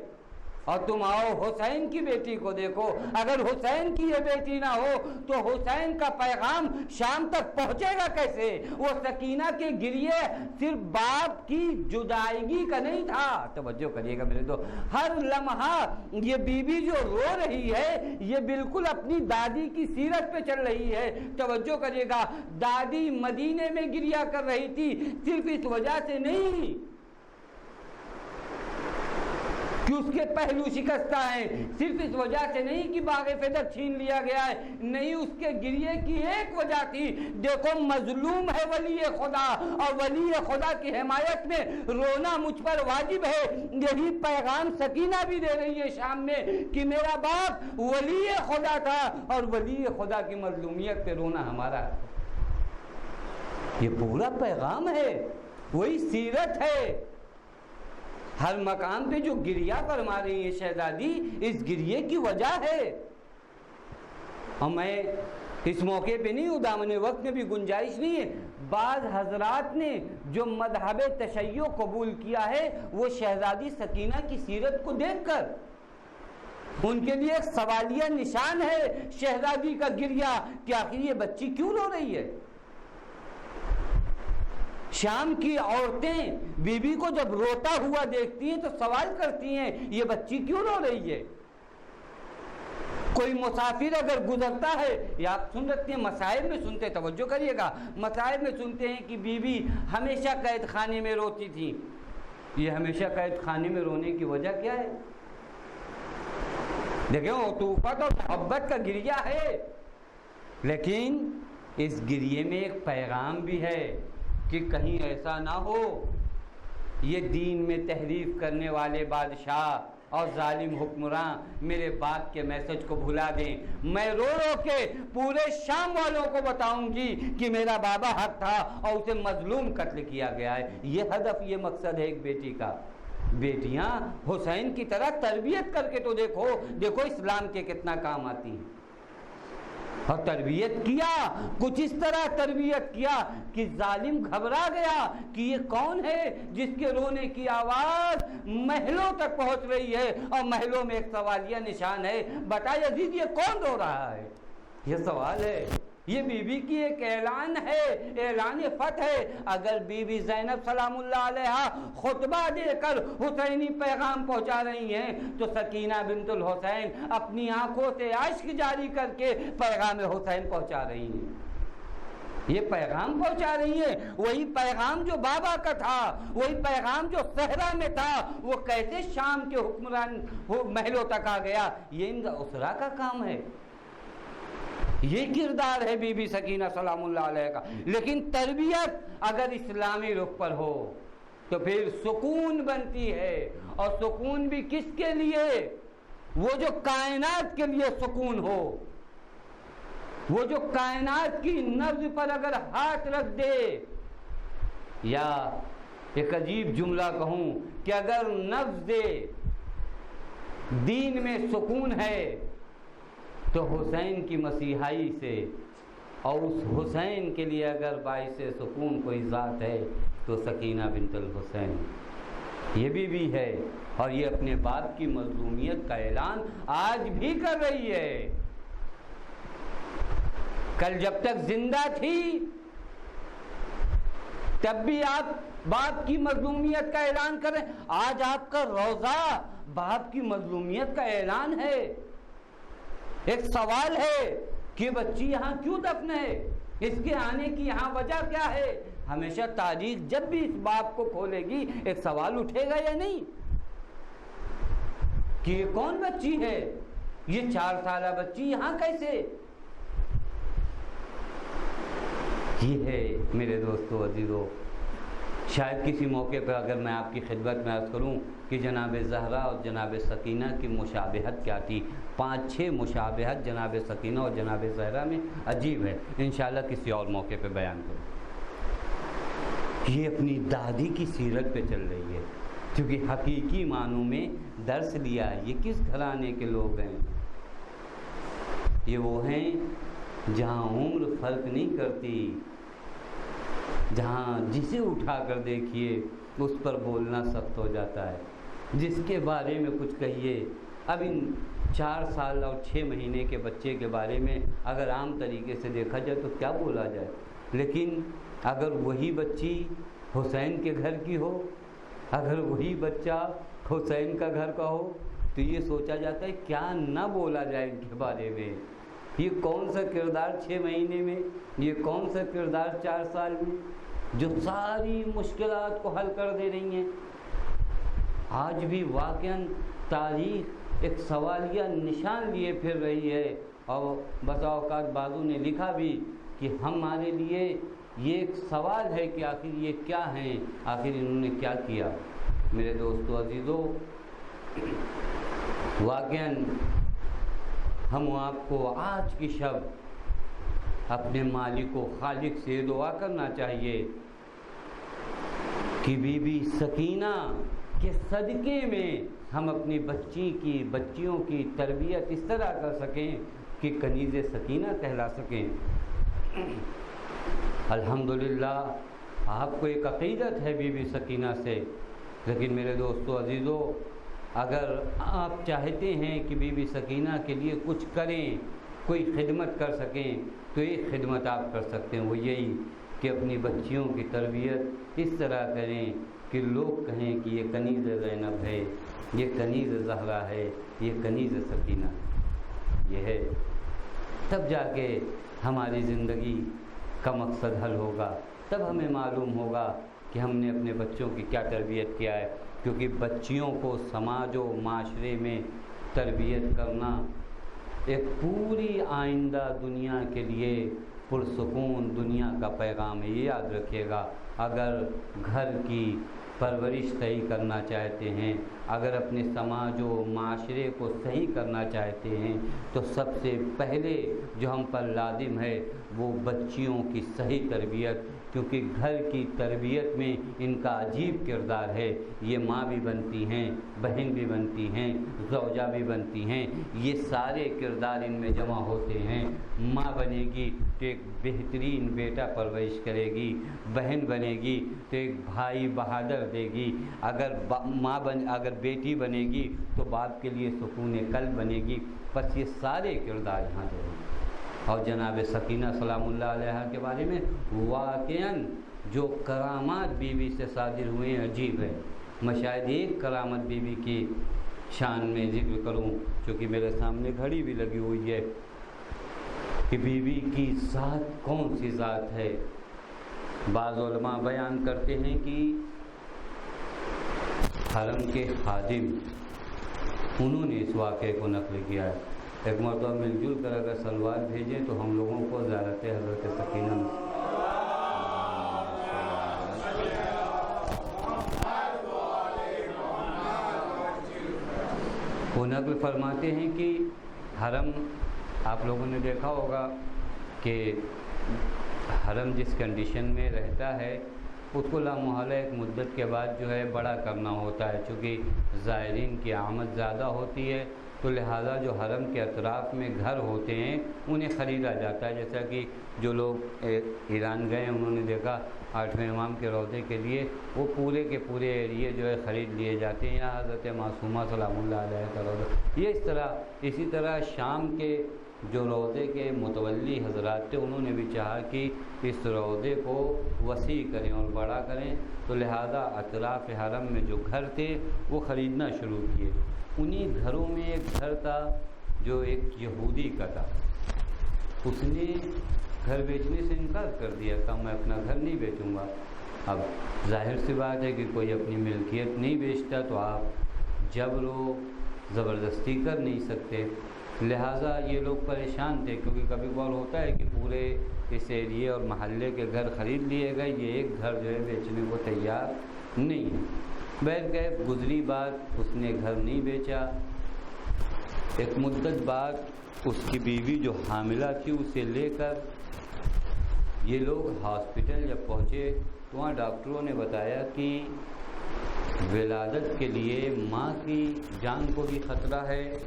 اور تم آؤ حسین کی بیٹی کو دیکھو، اگر حسین کی یہ بیٹی نہ ہو تو حسین کا پیغام شام تک پہنچے گا کیسے؟ وہ سکینہ کے گریے صرف باپ کی جدائیگی کا نہیں تھا، توجہ کریے گا میرے دوست، ہر لمحہ یہ بی بی جو رو رہی ہے یہ بالکل اپنی دادی کی سیرت پہ چل رہی ہے۔ توجہ کریے گا، دادی مدینے میں گریا کر رہی تھی صرف اس وجہ سے نہیں کہ اس کے پہلو شکستہ ہیں، صرف اس وجہ سے نہیں کہ باغ فدر چھین لیا گیا ہے، نہیں، اس کے گریے کی ایک وجہ تھی، دیکھو مظلوم ہے ولی خدا، اور ولی خدا کی حمایت میں رونا مجھ پر واجب ہے۔ یہی پیغام سکینہ بھی دے رہی ہے شام میں کہ میرا باپ ولی خدا تھا اور ولی خدا کی مظلومیت پہ رونا ہمارا ہے۔ یہ پورا پیغام ہے، وہی سیرت ہے۔ ہر مقام پہ جو گریہ فرما رہی ہے شہزادی، اس گریے کی وجہ ہے۔ اور میں اس موقع پہ نہیں ہوں، دامن وقت میں بھی گنجائش نہیں ہے، بعض حضرات نے جو مذہب تشیع قبول کیا ہے وہ شہزادی سکینہ کی سیرت کو دیکھ کر ان کے لیے ایک سوالیہ نشان ہے شہزادی کا گریہ کہ آخر یہ بچی کیوں رو رہی ہے۔ شام کی عورتیں بی بی کو جب روتا ہوا دیکھتی ہیں تو سوال کرتی ہیں یہ بچی کیوں رو رہی ہے۔ کوئی مسافر اگر گزرتا ہے، یا آپ سن رکھتے ہیں مصائب میں سنتے، توجہ کریے گا، مصائب میں سنتے ہیں کہ بی بی ہمیشہ قید خانے میں روتی تھی۔ یہ ہمیشہ قید خانے میں رونے کی وجہ کیا ہے؟ دیکھیں عطوفت اور محبت کا گریہ ہے، لیکن اس گریے میں ایک پیغام بھی ہے کہ کہیں ایسا نہ ہو یہ دین میں تحریف کرنے والے بادشاہ اور ظالم حکمراں میرے باپ کے میسج کو بھلا دیں۔ میں رو رو کے پورے شام والوں کو بتاؤں گی کہ میرا بابا حق تھا اور اسے مظلوم قتل کیا گیا ہے۔ یہ ہدف، یہ مقصد ہے ایک بیٹی کا۔ بیٹیاں حسین کی طرح تربیت کر کے تو دیکھو اسلام کے کتنا کام آتی ہیں۔ اور تربیت کیا، کچھ اس طرح تربیت کیا کہ ظالم گھبرا گیا کہ یہ کون ہے جس کے رونے کی آواز محلوں تک پہنچ رہی ہے، اور محلوں میں ایک سوالیہ نشان ہے، بتا یزید یہ کون رو رہا ہے؟ یہ سوال ہے۔ یہ بی بی کی ایک اعلان ہے، اعلان فتح ہے۔ اگر بی بی زینب سلام اللہ علیہا خطبہ دے کر حسینی پیغام پہنچا رہی ہیں تو سکینہ بنت الحسین اپنی آنکھوں سے اشک جاری کر کے پیغام حسین پہنچا رہی ہیں۔ یہ پیغام پہنچا رہی ہے، وہی پیغام جو بابا کا تھا، وہی پیغام جو صحرا میں تھا، وہ کیسے شام کے حکمران محلوں تک آ گیا؟ یہ ان اسرا کا کام ہے، یہ کردار ہے بی بی سکینہ سلام اللہ علیہ کا۔ لیکن تربیت اگر اسلامی رخ پر ہو تو پھر سکون بنتی ہے، اور سکون بھی کس کے لیے؟ وہ جو کائنات کے لیے سکون ہو، وہ جو کائنات کی نبض پر اگر ہاتھ رکھ دے، یا ایک عجیب جملہ کہوں کہ اگر نبض دے دین میں سکون ہے تو حسین کی مسیحائی سے، اور اس حسین کے لیے اگر باعث سکون کوئی ذات ہے تو سکینہ بنت الحسین یہ بھی ہے، اور یہ اپنے باپ کی مظلومیت کا اعلان آج بھی کر رہی ہے۔ کل جب تک زندہ تھی تب بھی آپ باپ کی مظلومیت کا اعلان کریں، آج آپ کا روزہ باپ کی مظلومیت کا اعلان ہے۔ ایک سوال ہے کہ بچی یہاں کیوں دفن ہے، اس کے آنے کی یہاں وجہ کیا ہے؟ ہمیشہ تاریخ جب بھی اس باب کو کھولے گی ایک سوال اٹھے گا یا نہیں کہ یہ کون بچی ہے، یہ 4 سالہ بچی یہاں کیسے؟ یہ ہے میرے دوستو عزیزو، شاید کسی موقع پر اگر میں آپ کی خدمت میں عرض کروں کہ جناب زہرا اور جناب سکینہ کی مشابہت کیا تھی، 5-6 مشابہت جناب سکینہ اور جناب زہرا میں عجیب ہے، انشاءاللہ کسی اور موقع پہ بیان کروں۔ یہ اپنی دادی کی سیرت پہ چل رہی ہے، کیونکہ حقیقی معنوں میں درس لیا ہے۔ یہ کس گھرانے کے لوگ ہیں؟ یہ وہ ہیں جہاں عمر فرق نہیں کرتی، جہاں جسے اٹھا کر دیکھیے اس پر بولنا سخت ہو جاتا ہے۔ جس کے بارے میں کچھ کہیے۔ اب ان 4 سال اور 6 مہینے کے بچے کے بارے میں اگر عام طریقے سے دیکھا جائے تو کیا بولا جائے، لیکن اگر وہی بچی حسین کے گھر کی ہو، اگر وہی بچہ حسین کا گھر کا ہو، تو یہ سوچا جاتا ہے کیا نہ بولا جائے ان کے بارے میں۔ یہ کون سا کردار 6 مہینے میں، یہ کون سا کردار 4 سال میں، جو ساری مشکلات کو حل کر دے رہی ہیں۔ آج بھی واقعاً تاریخ ایک سوالیہ نشان لیے پھر رہی ہے، اور بسا اوقات بعضوں نے لکھا بھی کہ ہمارے لیے یہ ایک سوال ہے کہ آخر یہ کیا ہیں، آخر انہوں نے کیا کیا۔ میرے دوستو عزیزو، واقعاً ہم آپ کو آج کی شب اپنے مالک و خالق سے دعا کرنا چاہیے کہ بی بی سکینہ کے صدقے میں ہم اپنی بچیوں کی تربیت اس طرح کر سکیں کہ کنیز سکینہ کہلا سکیں۔ الحمدللہ آپ کو ایک عقیدت ہے بی بی سکینہ سے، لیکن میرے دوستو عزیزو، اگر آپ چاہتے ہیں کہ بی بی سکینہ کے لیے کچھ کریں، کوئی خدمت کر سکیں، تو ایک خدمت آپ کر سکتے ہیں، وہ یہی کہ اپنی بچیوں کی تربیت اس طرح کریں کہ لوگ کہیں کہ یہ کنیز زینب ہے، یہ کنیز زہرا ہے، یہ کنیز سکینہ یہ ہے۔ تب جا کے ہماری زندگی کا مقصد حل ہوگا، تب ہمیں معلوم ہوگا کہ ہم نے اپنے بچوں کی کیا تربیت کیا ہے، کیونکہ بچیوں کو سماج و معاشرے میں تربیت کرنا ایک پوری آئندہ دنیا کے لیے پرسکون دنیا کا پیغام ہے۔ یہ یاد رکھیے گا، اگر گھر کی پرورش صحیح کرنا چاہتے ہیں، اگر اپنے سماج و معاشرے کو صحیح کرنا چاہتے ہیں، تو سب سے پہلے جو ہم پر لازم ہے وہ بچیوں کی صحیح تربیت، کیونکہ گھر کی تربیت میں ان کا عجیب کردار ہے۔ یہ ماں بھی بنتی ہیں، بہن بھی بنتی ہیں، زوجہ بھی بنتی ہیں، یہ سارے کردار ان میں جمع ہوتے ہیں۔ ماں بنے گی تو ایک بہترین بیٹا پرورش کرے گی، بہن بنے گی تو ایک بھائی بہادر دے گی، اگر بیٹی بنے گی تو باپ کے لیے سکون قلب بنے گی۔ بس یہ سارے کردار یہاں جو ہیں۔ اور جناب سکینہ سلام اللہ علیہ کے بارے میں واقعاً جو کرامات بی بی سے صادر ہوئے ہیں عجیب ہے۔ میں شاید ایک کرامت بی بی کی شان میں ذکر کروں، چونکہ میرے سامنے گھڑی بھی لگی ہوئی ہے، کہ بی بی کی ذات کون سی ذات ہے۔ بعض علماء بیان کرتے ہیں کہ حرم کے خادم انہوں نے اس واقعے کو نقل کیا ہے۔ ایک مرتبہ مل جل کر اگر سلوات بھیجیں تو ہم لوگوں کو زیارت حضرت سکینہ وہ نقل فرماتے ہیں کہ حرم، آپ لوگوں نے دیکھا ہوگا کہ حرم جس کنڈیشن میں رہتا ہے اس کو لامحالہ ایک مدت کے بعد جو ہے بڑا کرنا ہوتا ہے، چونکہ زائرین کی آمد زیادہ ہوتی ہے، تو لہٰذا جو حرم کے اطراف میں گھر ہوتے ہیں انہیں خریدا جاتا ہے۔ جیسا کہ جو لوگ ایران گئے انہوں نے دیکھا 8ویں امام کے روضے کے لیے وہ پورے کے پورے ایریے جو ہے خرید لیے جاتے ہیں، یا حضرت معصومہ سلام اللہ علیہ کا روضہ۔ یہ اسی طرح شام کے جو روضے کے متولی حضرات تھے انہوں نے بھی چاہا کہ اس روضے کو وسیع کریں اور بڑا کریں، تو لہذا اطراف حرم میں جو گھر تھے وہ خریدنا شروع کیے۔ انہی گھروں میں ایک گھر تھا جو ایک یہودی کا تھا، اس نے گھر بیچنے سے انکار کر دیا، کہا میں اپنا گھر نہیں بیچوں گا۔ اب ظاہر سی بات ہے کہ کوئی اپنی ملکیت نہیں بیچتا تو آپ جبر و زبردستی کر نہیں سکتے، لہٰذا یہ لوگ پریشان تھے، کیونکہ کبھی کبھار ہوتا ہے کہ پورے اس ایریے اور محلے کے گھر خرید لیے گئے، یہ ایک گھر جو ہے بیچنے کو تیار نہیں ہے۔ بہرکیف گزری بات، اس نے گھر نہیں بیچا۔ ایک مدت بعد اس کی بیوی جو حاملہ تھی اسے لے کر یہ لوگ ہاسپٹل جب پہنچے تو وہاں ڈاکٹروں نے بتایا کہ ولادت کے لیے ماں کی جان کو بھی خطرہ ہے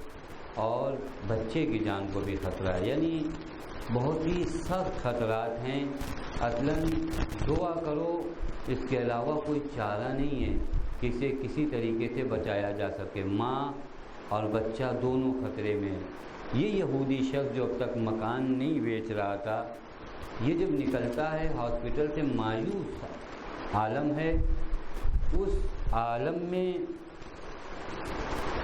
اور بچے کی جان کو بھی خطرہ ہے، یعنی بہت ہی سخت خطرات ہیں۔ اصلاً دعا کرو، اس کے علاوہ کوئی چارہ نہیں ہے۔ کہ اسے کسی طریقے سے بچایا جا سکے۔ ماں اور بچہ دونوں خطرے میں۔ یہ یہودی شخص جو اب تک مکان نہیں بیچ رہا تھا، یہ جب نکلتا ہے ہاسپٹل سے، مایوس عالم ہے، اس عالم میں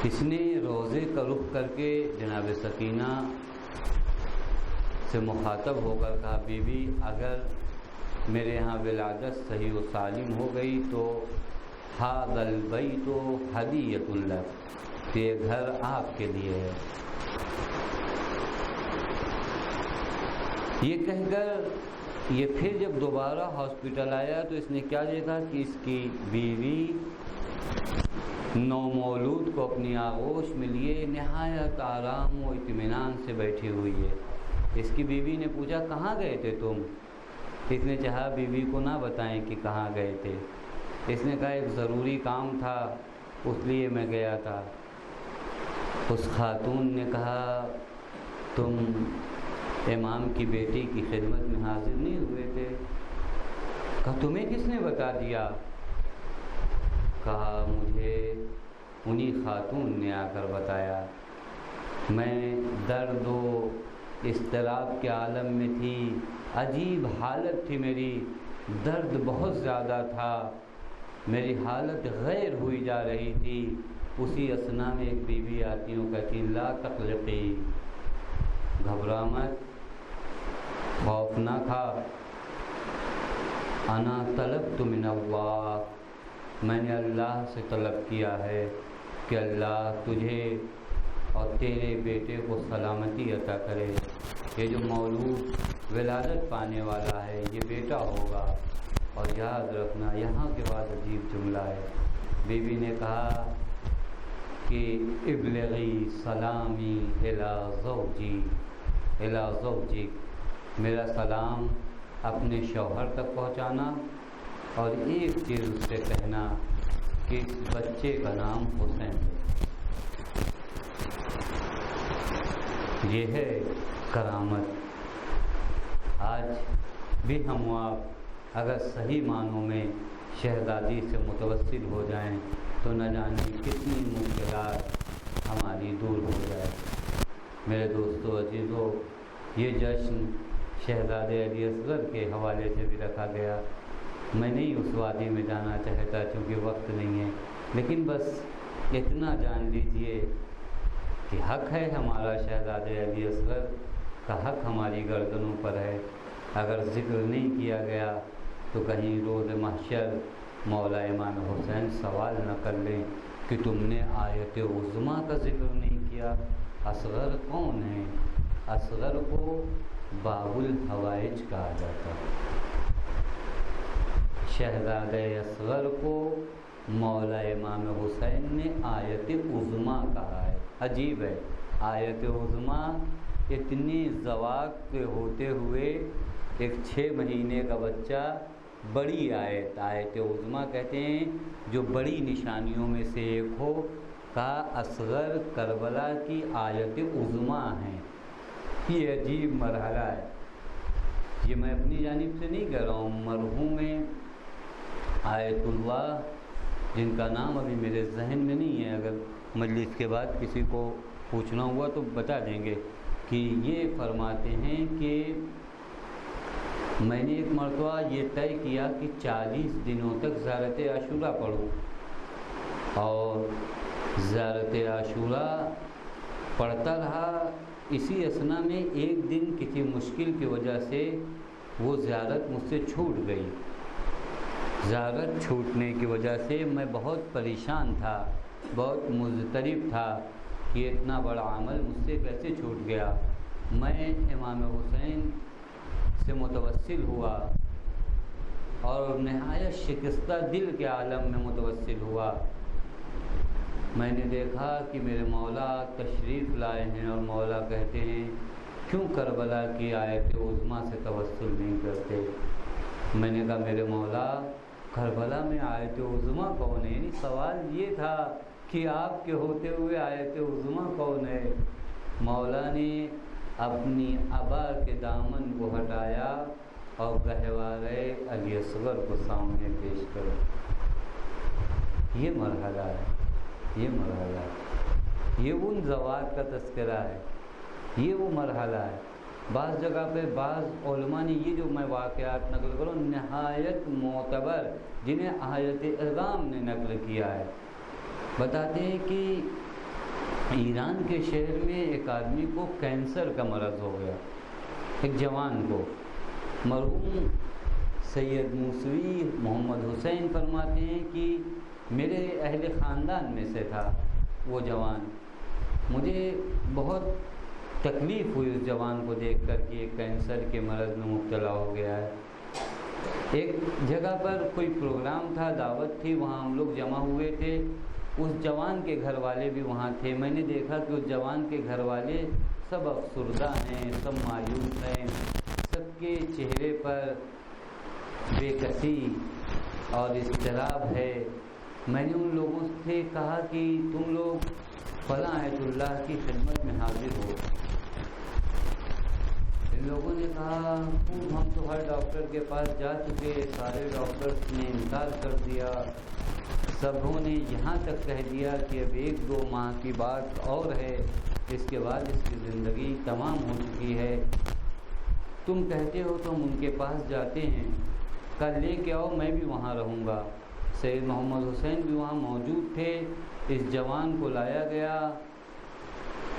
اس نے روضے کا رخ کر کے جناب سکینہ سے مخاطب ہو کر کہا، بی بی اگر میرے ہاں ولادت صحیح و سالم ہو گئی تو ھذا البیت ھدیۃ لک، یہ گھر آپ کے لیے ہے۔ یہ کہہ کر یہ پھر جب دوبارہ ہاسپٹل آیا تو اس نے کیا دیکھا کہ اس کی بیوی نومولود کو اپنی آغوش میں لیے نہایت آرام و اطمینان سے بیٹھی ہوئی ہے۔ اس کی بیوی نے پوچھا، کہاں گئے تھے تم؟ اس نے چاہا بیوی کو نہ بتائیں کہ کہاں گئے تھے۔ اس نے کہا ایک ضروری کام تھا، اس لیے میں گیا تھا۔ اس خاتون نے کہا، تم امام کی بیٹی کی خدمت میں حاضر نہیں ہوئے تھے؟ کہا تمہیں کس نے بتا دیا؟ کہا مجھے انہی خاتون نے آ کر بتایا۔ میں درد و اضطراب کے عالم میں تھی، عجیب حالت تھی میری، درد بہت زیادہ تھا، میری حالت غیر ہوئی جا رہی تھی۔ اسی اثنا میں ایک بیوی آتی ہوں، کہتی لا تقلقی، گھبرا مت، خوف نہ کھا، انا طلبت من اللہ، میں نے اللہ سے طلب کیا ہے کہ اللہ تجھے اور تیرے بیٹے کو سلامتی عطا کرے۔ یہ جو مولود ولادت پانے والا ہے یہ بیٹا ہوگا، اور یاد رکھنا یہاں کے بعد عجیب جملہ ہے، بیوی نے کہا کہ ابلغی سلامی الی زوجی، میرا سلام اپنے شوہر تک پہنچانا، اور ایک چیز اس سے کہنا کہ اس بچے کا نام حسین ہے۔ یہ ہے کرامت۔ آج بھی ہم و آپ اگر صحیح معنوں میں شہزادی سے متوسل ہو جائیں تو نہ جانے کتنی مشکلات ہماری دور ہو جائے۔ میرے دوستو عزیزو، یہ جشن شہزادے علی اصغر کے حوالے سے بھی رکھا گیا۔ میں نہیں اس وادی میں جانا چاہتا چونکہ وقت نہیں ہے، لیکن بس اتنا جان لیجئے کہ حق ہے ہمارا شہزادے علی اصغر کا، حق ہماری گردنوں پر ہے۔ اگر ذکر نہیں کیا گیا تو کہیں روز محشر مولا امام حسین سوال نہ کر لیں کہ تم نے آیت عظمیٰ کا ذکر نہیں کیا۔ اصغر کون ہے؟ اصغر کو باب الحوائج کہا جاتا ہے۔ شہزادہ اصغر کو مولا امام حسین نے آیت عظمیٰ کہا ہے۔ عجیب ہے، آیت عظمیٰ اتنی ذواق کے ہوتے ہوئے ایک 6 مہینے کا بچہ بڑی آیت عظمیٰ کہتے ہیں جو بڑی نشانیوں میں سے ایک ہو، کہا اصغر کربلا کی آیت عظمیٰ ہیں۔ یہ عجیب مرحلہ ہے، یہ میں اپنی جانب سے نہیں کہہ رہا ہوں، مرحوم آیت اللہ جن کا نام ابھی میرے ذہن میں نہیں ہے، اگر مجلس کے بعد کسی کو پوچھنا ہوا تو بتا دیں گے، کہ یہ فرماتے ہیں کہ میں نے ایک مرتبہ یہ طے کیا کہ 40 دنوں تک زیارت عاشوراء پڑھوں، اور زیارت عاشوراء پڑھتا رہا۔ اسی اثنا میں ایک دن کسی مشکل کی وجہ سے وہ زیارت مجھ سے چھوٹ گئی۔ زیارت چھوٹنے کی وجہ سے میں بہت پریشان تھا، بہت مضطرب تھا کہ اتنا بڑا عمل مجھ سے کیسے چھوٹ گیا۔ میں امام حسین سے متوسل ہوا اور نہایت شکستہ دل کے عالم میں متوسل ہوا۔ میں نے دیکھا کہ میرے مولا تشریف لائے ہیں، اور مولا کہتے ہیں کیوں کربلا کی آیت عظمیٰ سے توسل نہیں کرتے؟ میں نے کہا میرے مولا کربلا میں آیت عظمیٰ کون ہے؟ یعنی سوال یہ تھا کہ آپ کے ہوتے ہوئے آیت عظمیٰ کون ہے؟ مولا نے اپنی ابا کے دامن کو ہٹایا اور گہوارے علی اصغر کو سامنے پیش کر یہ مرحلہ ہے، یہ مرحلہ ہے، یہ ان زوات کا تذکرہ ہے، یہ وہ مرحلہ ہے۔ بعض جگہ پہ بعض علماء نے یہ جو میں واقعات نقل کروں نہایت معتبر، جنہیں آیت اعظام نے نقل کیا ہے، بتاتے ہیں کہ ایران کے شہر میں ایک آدمی کو کینسر کا مرض ہو گیا، ایک جوان کو۔ مرحوم سید موسوی محمد حسین فرماتے ہیں کہ میرے اہل خاندان میں سے تھا وہ جوان، مجھے بہت تکلیف ہوئی اس جوان کو دیکھ کر کہ ایک کینسر کے مرض میں مبتلا ہو گیا ہے۔ ایک جگہ پر کوئی پروگرام تھا، دعوت تھی، وہاں ہم لوگ جمع ہوئے تھے، اس جوان کے گھر والے بھی وہاں تھے۔ میں نے دیکھا کہ اس جوان کے گھر والے سب افسردہ ہیں، سب مایوس ہیں، سب کے چہرے پر بے کسی اور اضطراب ہے۔ میں نے ان لوگوں سے کہا کہ تم لوگ فلاں آیت اللہ کی خدمت میں حاضر ہو۔ ان لوگوں نے کہا ہم تو ہر ڈاکٹر کے پاس جا چکے، سارے ڈاکٹرز نے انکار کر دیا، سبوں نے یہاں تک کہہ دیا کہ اب 1-2 ماہ کی بات اور ہے، اس کے بعد اس کی زندگی تمام ہو چکی ہے۔ تم کہتے ہو تو ہم ان کے پاس جاتے ہیں، کل لے کے آؤ، میں بھی وہاں رہوں گا۔ سید محمد حسین بھی وہاں موجود تھے۔ اس جوان کو لایا گیا،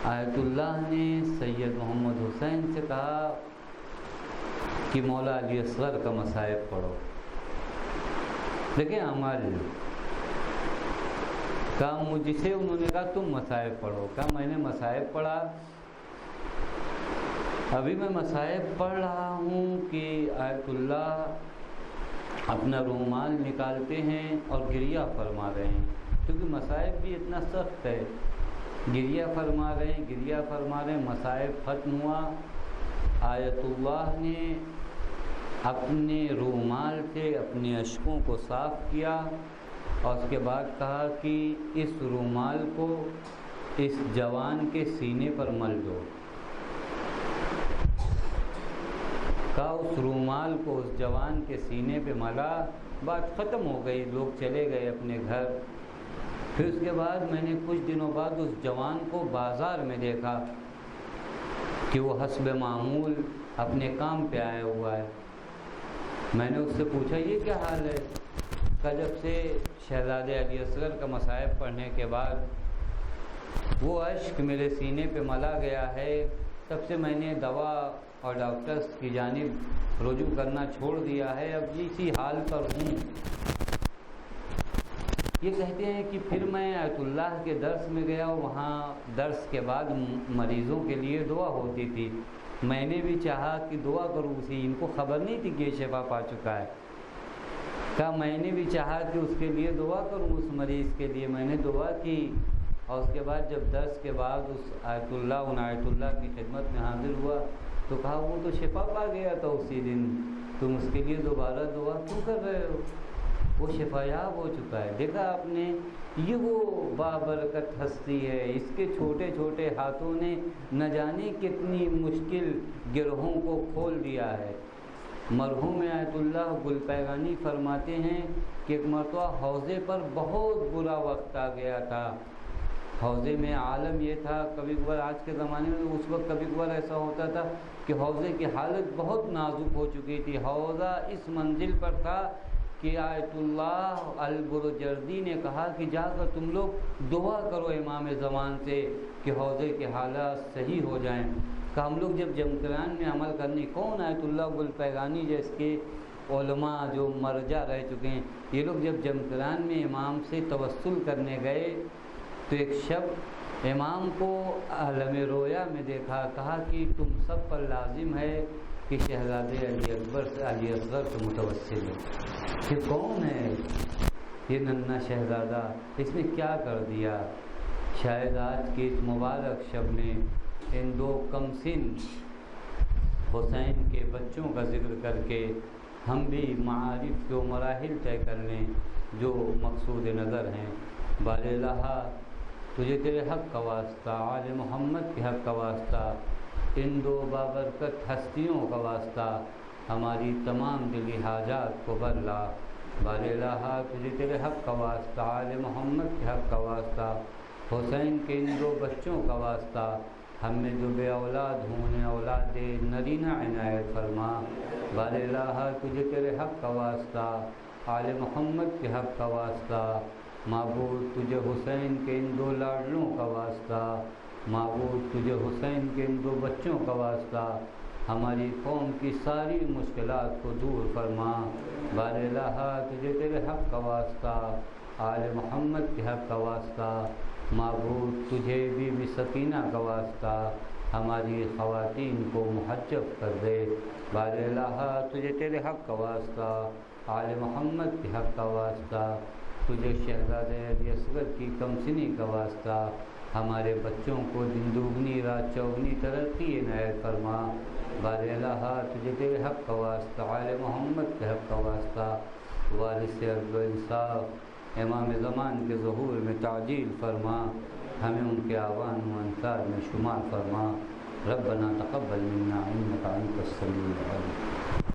آیت اللہ نے سید محمد حسین سے کہا کہ مولا علی اصغر کا مصائب پڑھو۔ دیکھیں عمل کہا، مجھ سے انہوں نے کہا تم مصائب پڑھو، کہا میں نے مصائب پڑھا، ابھی میں مصائب پڑھ رہا ہوں کہ آیت اللہ اپنا رومال نکالتے ہیں اور گریہ فرما رہے ہیں، کیونکہ مصائب بھی اتنا سخت ہے، گریہ فرما رہے ہیں، مصائب ختم ہوا۔ آیت اللہ نے اپنے رومال سے اپنے اشکوں کو صاف کیا اور اس کے بعد کہا کہ اس رومال کو اس جوان کے سینے پر مل دو۔ کہا اس رومال کو اس جوان کے سینے پہ ملا، بات ختم ہو گئی، لوگ چلے گئے اپنے گھر۔ پھر اس کے بعد میں نے کچھ دنوں بعد اس جوان کو بازار میں دیکھا کہ وہ حسب معمول اپنے کام پہ آیا ہوا ہے۔ میں نے اس سے پوچھا یہ کیا حال ہے؟ کہ جب سے شہزادے علی اصغر کا مصائب پڑھنے کے بعد وہ اشک میرے سینے پہ ملا گیا ہے، تب سے میں نے دوا اور ڈاکٹرز کی جانب رجوع کرنا چھوڑ دیا ہے، اب اسی حال پر ہوں۔ یہ کہتے ہیں کہ پھر میں آیت اللہ کے درس میں گیا، وہاں درس کے بعد مریضوں کے لیے دعا ہوتی تھی، میں نے بھی چاہا کہ دعا کروں، ان کو خبر نہیں تھی کہ یہ شفا پا چکا ہے، کہا میں نے بھی چاہا کہ اس کے لیے دعا کروں، اس مریض کے لیے میں نے دعا کی، اور اس کے بعد جب درس کے بعد اس آیت اللہ کی خدمت میں حاضر ہوا تو کہا وہ تو شفا پا گیا تھا اسی دن، تم اس کے لیے دوبارہ دعا کیوں کر رہے ہو؟ وہ شفا یاب ہو چکا ہے۔ دیکھا آپ نے، یہ وہ بابرکت ہستی ہے، اس کے چھوٹے چھوٹے ہاتھوں نے نہ جانے کتنی مشکل گرہوں کو کھول دیا ہے۔ مرحوم آیت اللہ گل پیغانی فرماتے ہیں کہ ایک مرتبہ حوضے پر بہت برا وقت آ گیا تھا، حوضے میں عالم یہ تھا، کبھی کبھار آج کے زمانے میں اس وقت کبھی کبھار ایسا ہوتا تھا کہ حوضے کی حالت بہت نازک ہو چکی تھی، حوضہ اس منزل پر تھا کہ آیت اللہ البرجردی نے کہا کہ جا کر تم لوگ دعا کرو امام زمان سے کہ حوضے کے حالات صحیح ہو جائیں۔ کہ ہم لوگ جب جمکران میں عمل کرنے، کون آیت اللہ گل پیغانی جیس کے علماء جو مرجع رہ چکے ہیں، یہ لوگ جب جمکران میں امام سے توسل کرنے گئے تو ایک شب امام کو عالم رویا میں دیکھا، کہا کہ تم سب پر لازم ہے کہ شہزادے علی اصغر سے متوسل ہے۔ یہ کون ہے؟ یہ ننھا شہزادہ، اس نے کیا کر دیا؟ شاید آج کی اس مبارک شب میں ان دو کم سن حسین کے بچوں کا ذکر کر کے ہم بھی معارف کے مراحل طے کر لیں جو مقصود نظر ہیں۔ بال الہا تجھے تیرے حق کا واسطہ، آل محمد کے حق کا واسطہ، ان دو بابرکت ہستیوں کا واسطہ، ہماری تمام دلی حاجات کو بھر لا۔ بار الہ تجھے تیرے حق کا واسطہ، آل محمد کے حق کا واسطہ، حسین کے ان دو بچوں کا واسطہ، ہم میں جو بے اولاد ہوں انہیں اولاد نرینہ عنایت فرما۔ بار الہ تجھے تیرے حق کا واسطہ، آل محمد کے حق کا واسطہ، معبود تجھے حسین کے ان دو لاڈلوں کا واسطہ، معبود تجھے حسین کے ان دو بچوں کا واسطہ، ہماری قوم کی ساری مشکلات کو دور فرما۔ بار الہ تجھے تیرے حق کا واسطہ، آل محمد کے حق کا واسطہ، معبود تجھے بی بی سکینہ کا واسطہ، ہماری خواتین کو محجب کر دے۔ بار الہ تجھے تیرے حق کا واسطہ، آل محمد کے حق کا واسطہ، تجھے شہزادے علی اصغر کی کمسنی کا واسطہ، ہمارے بچوں کو دن دوگنی رات چوگنی ترقی عنایت فرما۔ بار الہ تجھے تیرے حق کا واسطہ، آل محمد کے حق کا واسطہ، وارث عدل و انصاف امام زمان کے ظہور میں تعجیل فرما، ہمیں ان کے آوان و انصار میں شمار فرما۔ ربنا تقبل منا انک انت السمیع العلیم۔